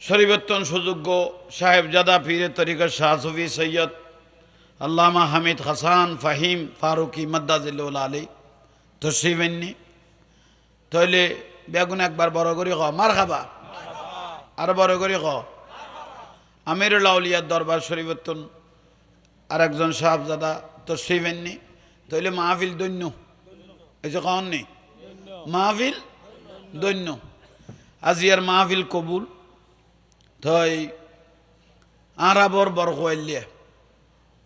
শরীবত্তন সুযোগ্য সাহেবজাদা পীরে তরিকা শাহ সুফি সৈয়দ আল্লামা হামিদ হাসান ফাহিম ফারুকি মদ্দাজিল্লুল আলী তশরিফেননি তাইলে বেগুন একবার বড় করে ক মার খাবা আর বড় করে ক আমিরুল আউলিয়ার দরবার শরীবত্তন আর একজন সাহেবজাদা তশরিফেননি তাইলে মাহফিল দৈন্য এই যে কন নেই মাহফিল দৈন্য আজিয়ার মাহফিল কবুল তাই আরাবর বড় হইলে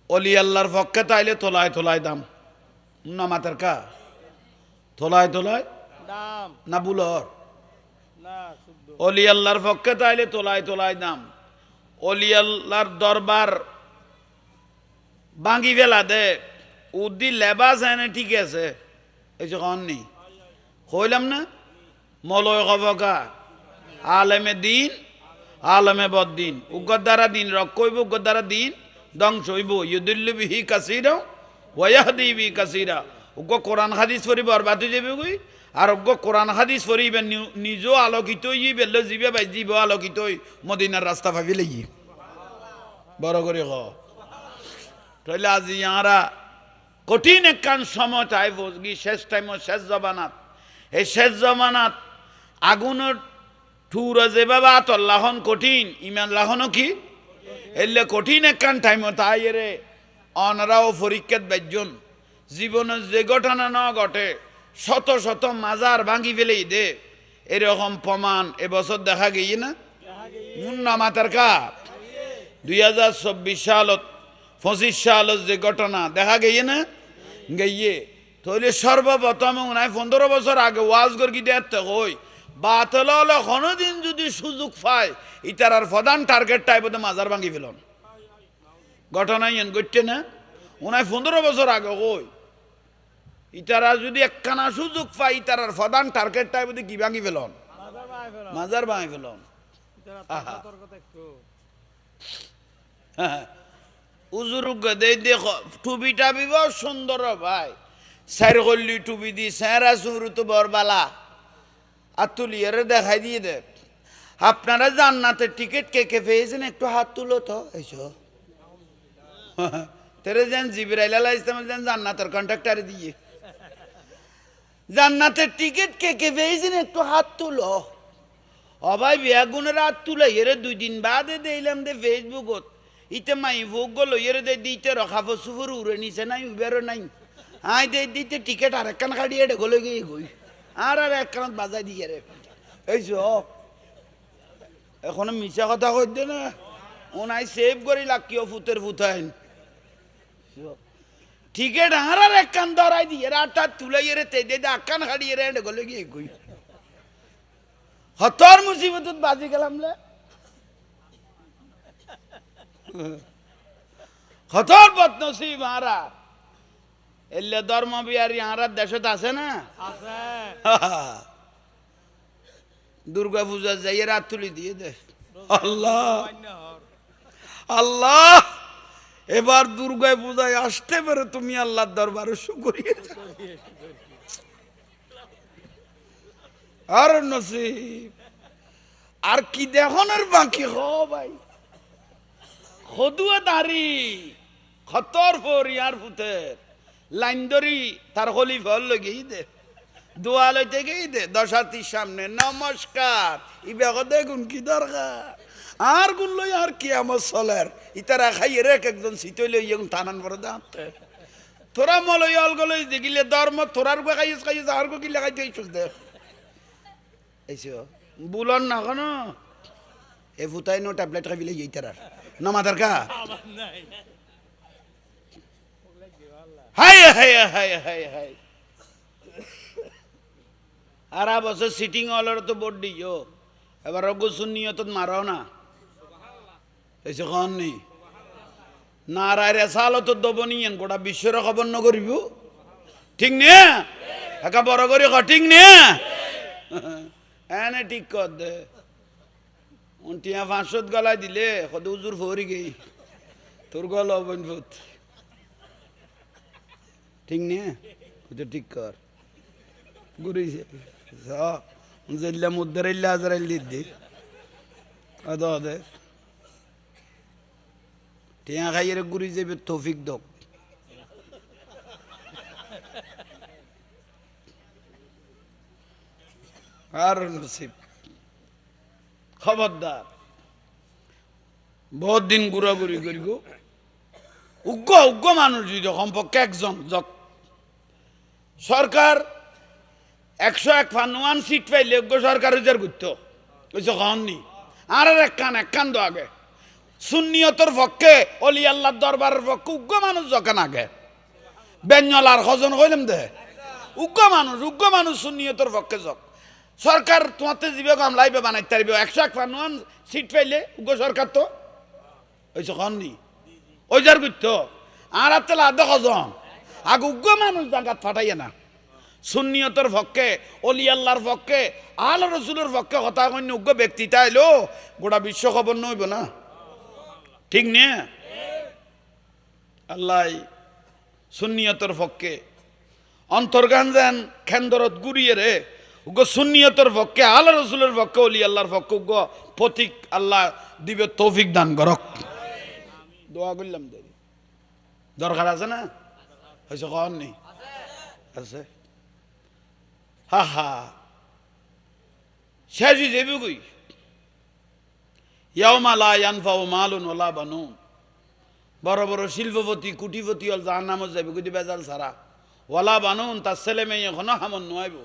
অলি আল্লাহর পক্ষে তাইলে তোলায় তোলায় দাম না মাতার কা তোলায় তোলায় দাম না বুলর না শুদ্ধ অলি আল্লাহর পক্ষে তাইলে তোলায় তোলায় দাম অলি আল্লাহর দরবার ভাঙি ফেলা দে উদ্দি লেবাস এনে ঠিক আছে এই যে কন নেই হইলাম না মলয় কবকা আলেমে দিন আলমে বদ্দিন উগ্র দ্বারা দিন রক্ষ হইব উগ্র দ্বারা দিন ধ্বংস হইব ইউদুল্লু বিহি কাসিরা ওয়াহদি বিহি কাসিরা উগ্র কোরআন হাদিস পড়ি বরবাদ হয়ে যাবে কই আর উগ্র কোরআন হাদিস পড়িবে নিজেও আলোকিত হই বেলে জিবে ভাই জীব আলোকিত হই মদিনার রাস্তা ভাবিলে ই বড় করে ক তাইলে আজি ইয়ারা কঠিন একখান সময় তাই বসগি শেষ টাইম শেষ জবানাত এই শেষ জবানাত আগুনের ঠুর যেভাবে আতর লাহন কঠিন ইমান লাহনও কি এলে কঠিন একখান টাইম তাই রে অনরাও পরীক্ষাত বাজ্যন জীবনের যে ঘটনা ন ঘটে শত শত মাজার ভাঙি ফেলেই দে এরকম প্রমাণ এবছর দেখা গিয়ে না মুন্না মাতার কা 2024 সালত 25 সালত যে ঘটনা দেখা গিয়ে না গিয়ে তাহলে সর্বপ্রথম উনায় 15 বছর আগে ওয়াজ করি দেখতে হই বাতল হলে কোনোদিন যদি সুযোগ পায় ইতার আর প্রধান টার্গেট টাইপতে মাজার ভাঙি ফেলন ঘটনা ইয়েন করতে না উনায় 15 বছর আগে হই ইতারা যদি একখানা সুযোগ পায় ইতার আর প্রধান টার্গেট টাইপতে কি ভাঙি ফেলন মাজার ভাঙি ফেলন উজুর দেখো টুপি টাবি বড় সুন্দর ভাই স্যার গল্লি টুপি দি স্যারা সুরু তো বরবালা আর তুলিয়ারে দেখাই দিয়ে দে আপনারা জান্নাতের টিকিট কে কে পেয়েছেন একটু হাত তুলো তো এইসো তেরে যেন জিবরাইল আলাইহিস সালাম যেন জান্নাতের কন্ট্রাক্টরে দিয়ে জান্নাতের টিকিট কে কে পেয়েছেন একটু হাত তুলো ও ভাই বেগুনের হাত তুলে এরে 2 দিন বাদে দিলাম দে ফেসবুকত ইতে মাই ভোগ গলো এরে দে দিতে রখাফ সুফুর উড়ে নিছে নাই উবেরও নাই আই দে দিতে টিকিট আর একখান কাটিয়ে এটা গলে গিয়ে গই আর আর একখান বাজাই দিয়ে রে এইসো এখনো মিছা কথা কই দে না ওনাই সেভ করি লাকিও ফুতের ফুতাইন টিকিট আর আর একখান ধরাই দিয়ে আটা তুলে এরে তে দে একখান কাটিয়ে রে এটা গলে গিয়ে গই হতর মুসিবতত বাজি গেলাম লে খতর বদনসিব আরা এলে ধর্ম বিহারি আরার দেশত আছে না আছে দুর্গা পূজা যাইয়ে রাত তুলি দিয়ে দে আল্লাহ অন্য হর আল্লাহ এবার দুর্গা পূজায় আসতে পারে তুমি আল্লাহর দরবারে শুকরিয়ে যাও। আর নসিব আর কি দেখনের বাকি হ ভাই খদুয়া দাঁড়ি খতর ফর ইয়ার ফুতের লাইন ধরি তার খলিফার লগেই দে দোয়া লইতে গেই দে দশাতির সামনে নমস্কার ই বেগ দেখুন কি দরকার আর গুলো আর কি আমার চলের ইতারা খাইয়ে রে একজন শীতই লই টানান পরে দাঁতে তোরা মলই অলগলই দেখিলে ধর্ম তোরার গো খাইস খাইস আর গো কি লাগাই দিয়েছিস দে এইসো বুলন না কেন এ ফুটাই নো ট্যাবলেট খাবিলে ইতারার নমাদার কা আমার নাই হাই হাই হাই হাই হাই আর বছর সিটিং হলের তো বোর্ড দিও এবার অগুসুন নিয়ে তো মারাও না এসে কন নেই না রায় সালো তো দেবো নিয়েন গোটা বিশ্বর খবর ন করিব ঠিক নে একা বড় করি ঠিক নে হ্যাঁ ঠিক কর দে টিয়া 500 গলায় দিলে কত উজুর ফরি গেই তোর গল বনভূত ঠিক নে ঠিক কর গুরিছে জেল্লা মুদ্দার ইল্লা আজরাইল দিদি আদা দে টিয়া খাইয়ের গুরি যাবে তৌফিক দক আর নসিব খবরদার বহুত দিন ঘুরাঘুরি করিব উগ্র মানুষ যদি কমপক্ষে একজন সরকার 101 সিট পাইলে উগ্র সরকার উজার করতো ওইসব খাওয়াননি আর এক কান দো আগে সুন্নিয়তর পক্ষে অলি আল্লাহর দরবারের পক্ষে উগ্র মানুষ যখন আগে বেঞ্জল আর হজন কইলাম দে উগ্র মানুষ সুন্নিয়তর পক্ষে যক সরকার তোমাতে দিবে গামলাইবে বানাইতে পারবে 151 সিট পাইলে উগ্র সরকার তো ওইসব খাওয়াননি ওইজার করতো আর তেলা আধ হজন আগে উগ্র মানুষ জাগাত ফাটাইয়ে না সুন্নিয়তের পক্ষে অলি আল্লাহর পক্ষে আল রসুলের পক্ষে কথা কন্য উগ্র ব্যক্তি তাইলো গোটা বিশ্ব খবর নইব না ঠিক নে আল্লাহ সুন্নিয়তের পক্ষে অন্তর্গান যেন খেন্দরত গুড়িয়ে রে উগ্র সুন্নিয়তের পক্ষে আল রসুলের পক্ষে অলি আল্লাহর পক্ষে উগ্র প্রতীক আল্লাহ দিবে তৌফিক দান করক দোয়া করলাম দরকার আছে না হয়েছে কন নেই আছে হা হা শেষ যাবি কই ইয়াউমা লা ইয়ানফাউ মালুন ওয়ালা বানুন বড় বড় শিল্পপতি কুটিপতি হল জাহান্নামত যাবি কই বেজাল সারা ওয়ালা বানুন তার ছেলে মেয়ে এখনো হামন নয়াইব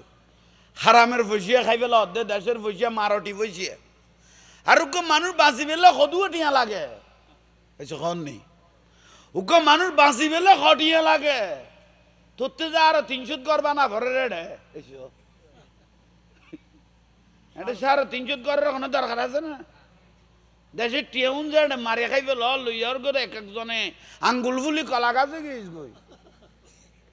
হারামের ফসিয়া খাই পেলা অর্ধে দেশের ফসিয়া মারটি ফসিয়া আর মানুষ বাঁচি পেলে সদুও টিয়া লাগে এসে খন নেই উগ্র মানুষ বাঁচি পেলে খটিয়া লাগে তোরতে যা আরো 300 করবা না ভরে রে এসো এটা সারা 300 করার কোনো দরকার আছে না দেশের টিউন যে মারিয়া খাইবে লইয়ার করে এক একজনে আঙ্গুল ফুলি কলা গাছে গিয়েছ গই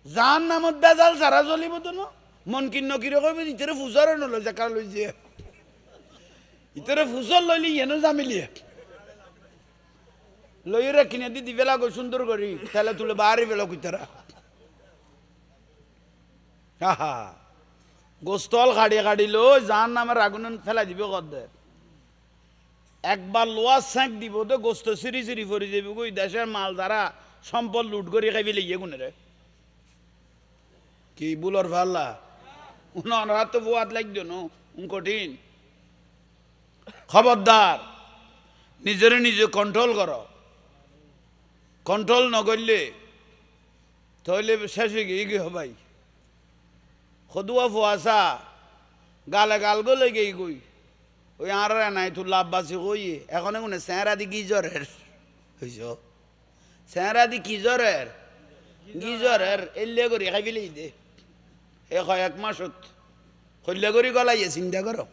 যার নামত বেজাল সারা জ্বলিব তো না মন কিন্ন কিরে কইবে ইতরে ফুসর নলো জাকা লই যে ইতরে ফুসর লইলি এনো জামিলিয়ে লইরে কিনে দি দিবেলা গো সুন্দর করি তাহলে তুলে বাড়ি বেলা কইতারা হা গোস্তল খাড়ি লো যার নামের আগুন ফেলা দিবে কদ্দে একবার লোয়া স্যাঁক দিব তো গোস্ত সিরি সিরি ফরি যাবি কই দেশের মাল দ্বারা সম্পদ লুট করে খাইবে লিয়ে গুনে রে কি বুলর ভাল্লা উনারা তো বুয়াত লাগতো নো কঠিন খবরদার নিজেরে নিজে কন্ট্রোল করো কন্ট্রোল নকরলে তাহলে শেষ হয়ে গিয়ে কি হবাই খদুয়া ফুয়াশা গালে গাল গলে গেই গই ওই আর নাই তুই লাভ বাসি কই এখন কোনে স্যাঁরা দি গিজরের হইছ স্যাঁরা দি গিজরের এলে করি খাই ফেলেই দে এ হয় 1 মাসত কল্যা করি গলাইয়ে চিন্তা করো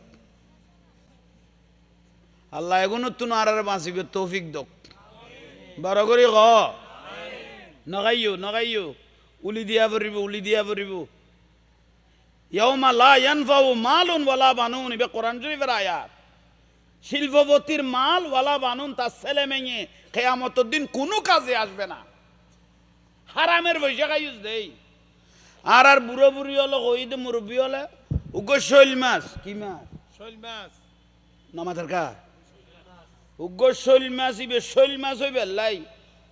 আল্লাহ এগুলো তুন আর বাঁচিবে তৌফিক দক বড় করি ক নগাইও উলি দিয়া পড়িব ইয়াউমা লা ইয়ানফাউ মালুন ওয়ালা বানুন, ইবে কোরআন শরীফের আয়াত। শিল্পপতির মাল ওয়ালা বানুন, তার ছেলে মেয়ে কিয়ামতের দিন কোনো কাজে আসবে না। হারামের পয়সা খাইস দেই। আর বুড়ো বুড়ি হলো কই দে, মুরব্বী হলে উগ্র শৈল মাছ, কি মাছ? শৈল মাছ। নামাজের কা উগ্র শৈল মাছ, ইবে শৈল মাছ হইবে লাই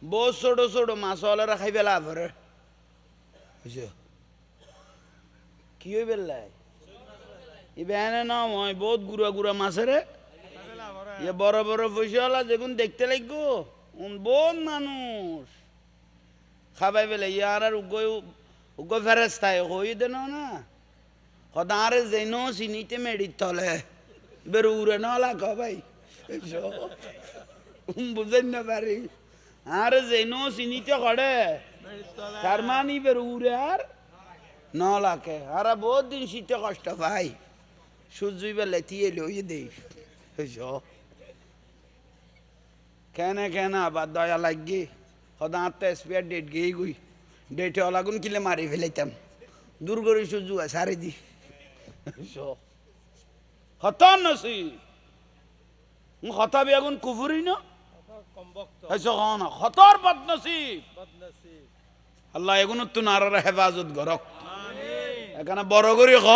বউ ছোট ছোট মাছ হলেরা খাই বেলা ভরে বুঝছো কি হইবে লাই ইবে এনে নাম হয় বহুত গুড়া গুড়া মাছেরে ইয়ে বড় বড় পয়সা হলা যেগুন দেখতে লাগবো বহুত মানুষ খাবাই বেলে ইয়ার আর উগ্র ফেরেস্তায় হই দেন না সদারে যেন চিনিতে মেডিত তলে বের উড়ে নলা ভাই বুঝেন না পারি আর যেন চিনিতে করে তার মানে বের উড়ে আর নলাকে আর বহুত দিন শীতে কষ্ট ভাই সূর্য বেলে তিয়ে লই দেই কেন আবার দয়া লাগি সদা আত্মা স্পেয়ার ডেট গিয়ে গুই ডেটে অলাগুন কিলে মারি ফেলাইতাম দূর করে সূর্য সারি দি হতন নসি হতাবি আগুন কুফুরি না হতর বদনসিব আল্লাহ এগুন তো নারার হেফাজত গরক এখানে বড় করে হ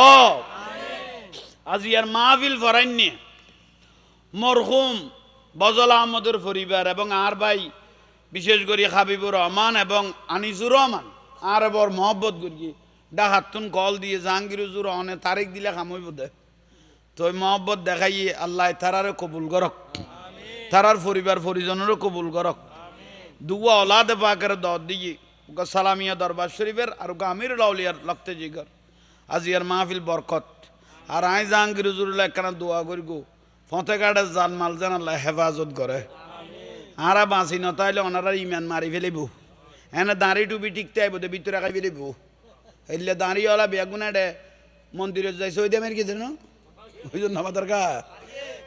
আজি আর মাহফিল ফরাইনি মরহুম বজল আহমদের পরিবার এবং আর ভাই বিশেষ করে হাবিবুর রহমান এবং আনিসুর রহমান আর বর মহব্বত করি ডাকাতুন কল দিয়ে জাহাঙ্গীর হুজুর অনেক তারিখ দিলে খামই বোধে তো মহব্বত দেখাইয়ে আল্লাহ তারারও কবুল করক তারার পরিবার পরিজনেরও কবুল করক দুয়া ওলাদে পাকের দর দিয়ে ওকে সালামিয়া দরবার শরীফের আর ওকে আমির লাউলিয়ার লক্তে জিগর আজিয়ার মাহফিল বরকত আর আই জাহাঙ্গীর হুজুরুল্লাহ একখানা দোয়া করি গো ফতেকাটে জান মাল যেন আল্লাহ হেফাজত করে আরা বাঁচি নতাইলে ওনারা ইমান মারি ফেলিব এনে দাঁড়ি টুপি টিকতে আইব দে ভিতরে রাখাই ফেলিব এলে দাঁড়িওয়ালা বেগুনাডে মন্দিরে যাইছে ওই দেমের কি দেন ওই জন্য আমার দরকার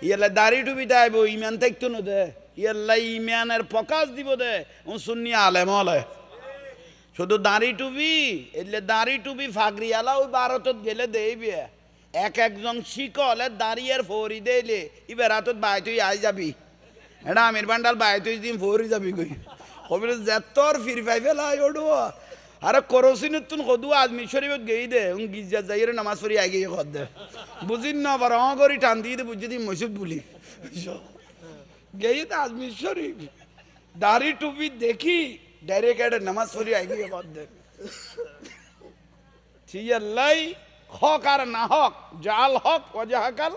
ইয়াল্লা দাঁড়ি টুপিতে আইব ইমান থাকতো না দে ইয়াল্লা ইমানের প্রকাশ দিব দে ও শুনি আলেম হলে শুধু দাঁড়ি টুপি এলে দাঁড়ি টুপি ফাগরিয়ালা ওই ভারতত গেলে দেইবে একজন শিকলে দাঁড়িয়ে ফরি দেইলে ইবার হাতত বাই তুই আই যাবি এটা আমির বান্ডাল বাই তুই দিন ফরি যাবি কই কবির যেতর ফির পাই ফেলাই ওডো আরে করসিনত তুন কদু আজমি শরীফত গই দে গির্জা যাইরে নামাজ পড়ি আই গিয়ে কর দে বুঝিন না পার করি টান দিয়ে দে বুঝি দি মসজিদ বলি গেই তো আজমি শরীফ দাড়ি টুপি দেখি ডাইরেক্ট একটা নামাজ পড়ি আই গিয়ে কর দে ঠিয়াল্লাই হক আর না হক জাল হক ওয়াজাহাকাল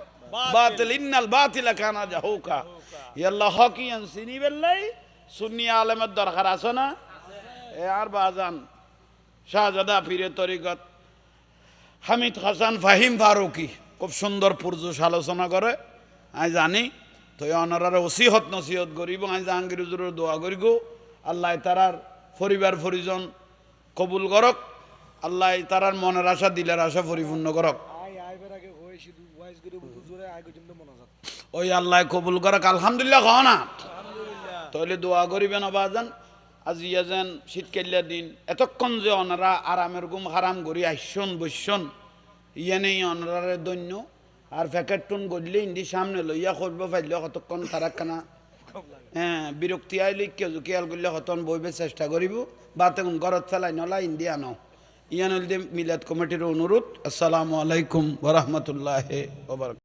বাতিল ইন্নাল বাতিলা কানা জাহুকা ইয়াল্লাহ হকিয়ান সিনি বেল্লাই সুন্নি আলেমের দরকার আছে না এ আর বাজান শাহজাদা পীরের তরিকত হামিদ হাসান ফাহিম ফারুকি খুব সুন্দর পুরজোশ আলোচনা করে আমি জানি তো অনারার ওসিহত নসিহত করিব আমি জাহাঙ্গীর হুজুরের দোয়া করিব আল্লাহ তারার পরিবার পরিজন কবুল করক আল্লাহ তারার মনের আশা দিলের আশা পরিপূর্ণ করক ওই আল্লাহ কবুল করক আলহামদুলিল্লাহ কহ না তাহলে দোয়া করিবেন বাজান আজি যেন শীতকালিয়া দিন এতক্ষণ যে অনারা আরামের গুম হারাম করি আইসন বৈশন ইয়ে নেই অনারারে দৈন্য আর প্যাকেট টুন গড়লে ইন্দি সামনে লইয়া করব পাইলে কতক্ষণ তারাখানা হ্যাঁ বিরক্তি আইলে কেউ কেয়াল করলে কতক্ষণ বইবে চেষ্টা করিব বা তখন ঘরত ফেলাই নলা ইন্দি আনো ইয়ান মিলাদ কমিটির অনুরোধ আসসালামু আলাইকুম ওয়া রাহমাতুল্লাহি ওয়া বারাকাতুহু।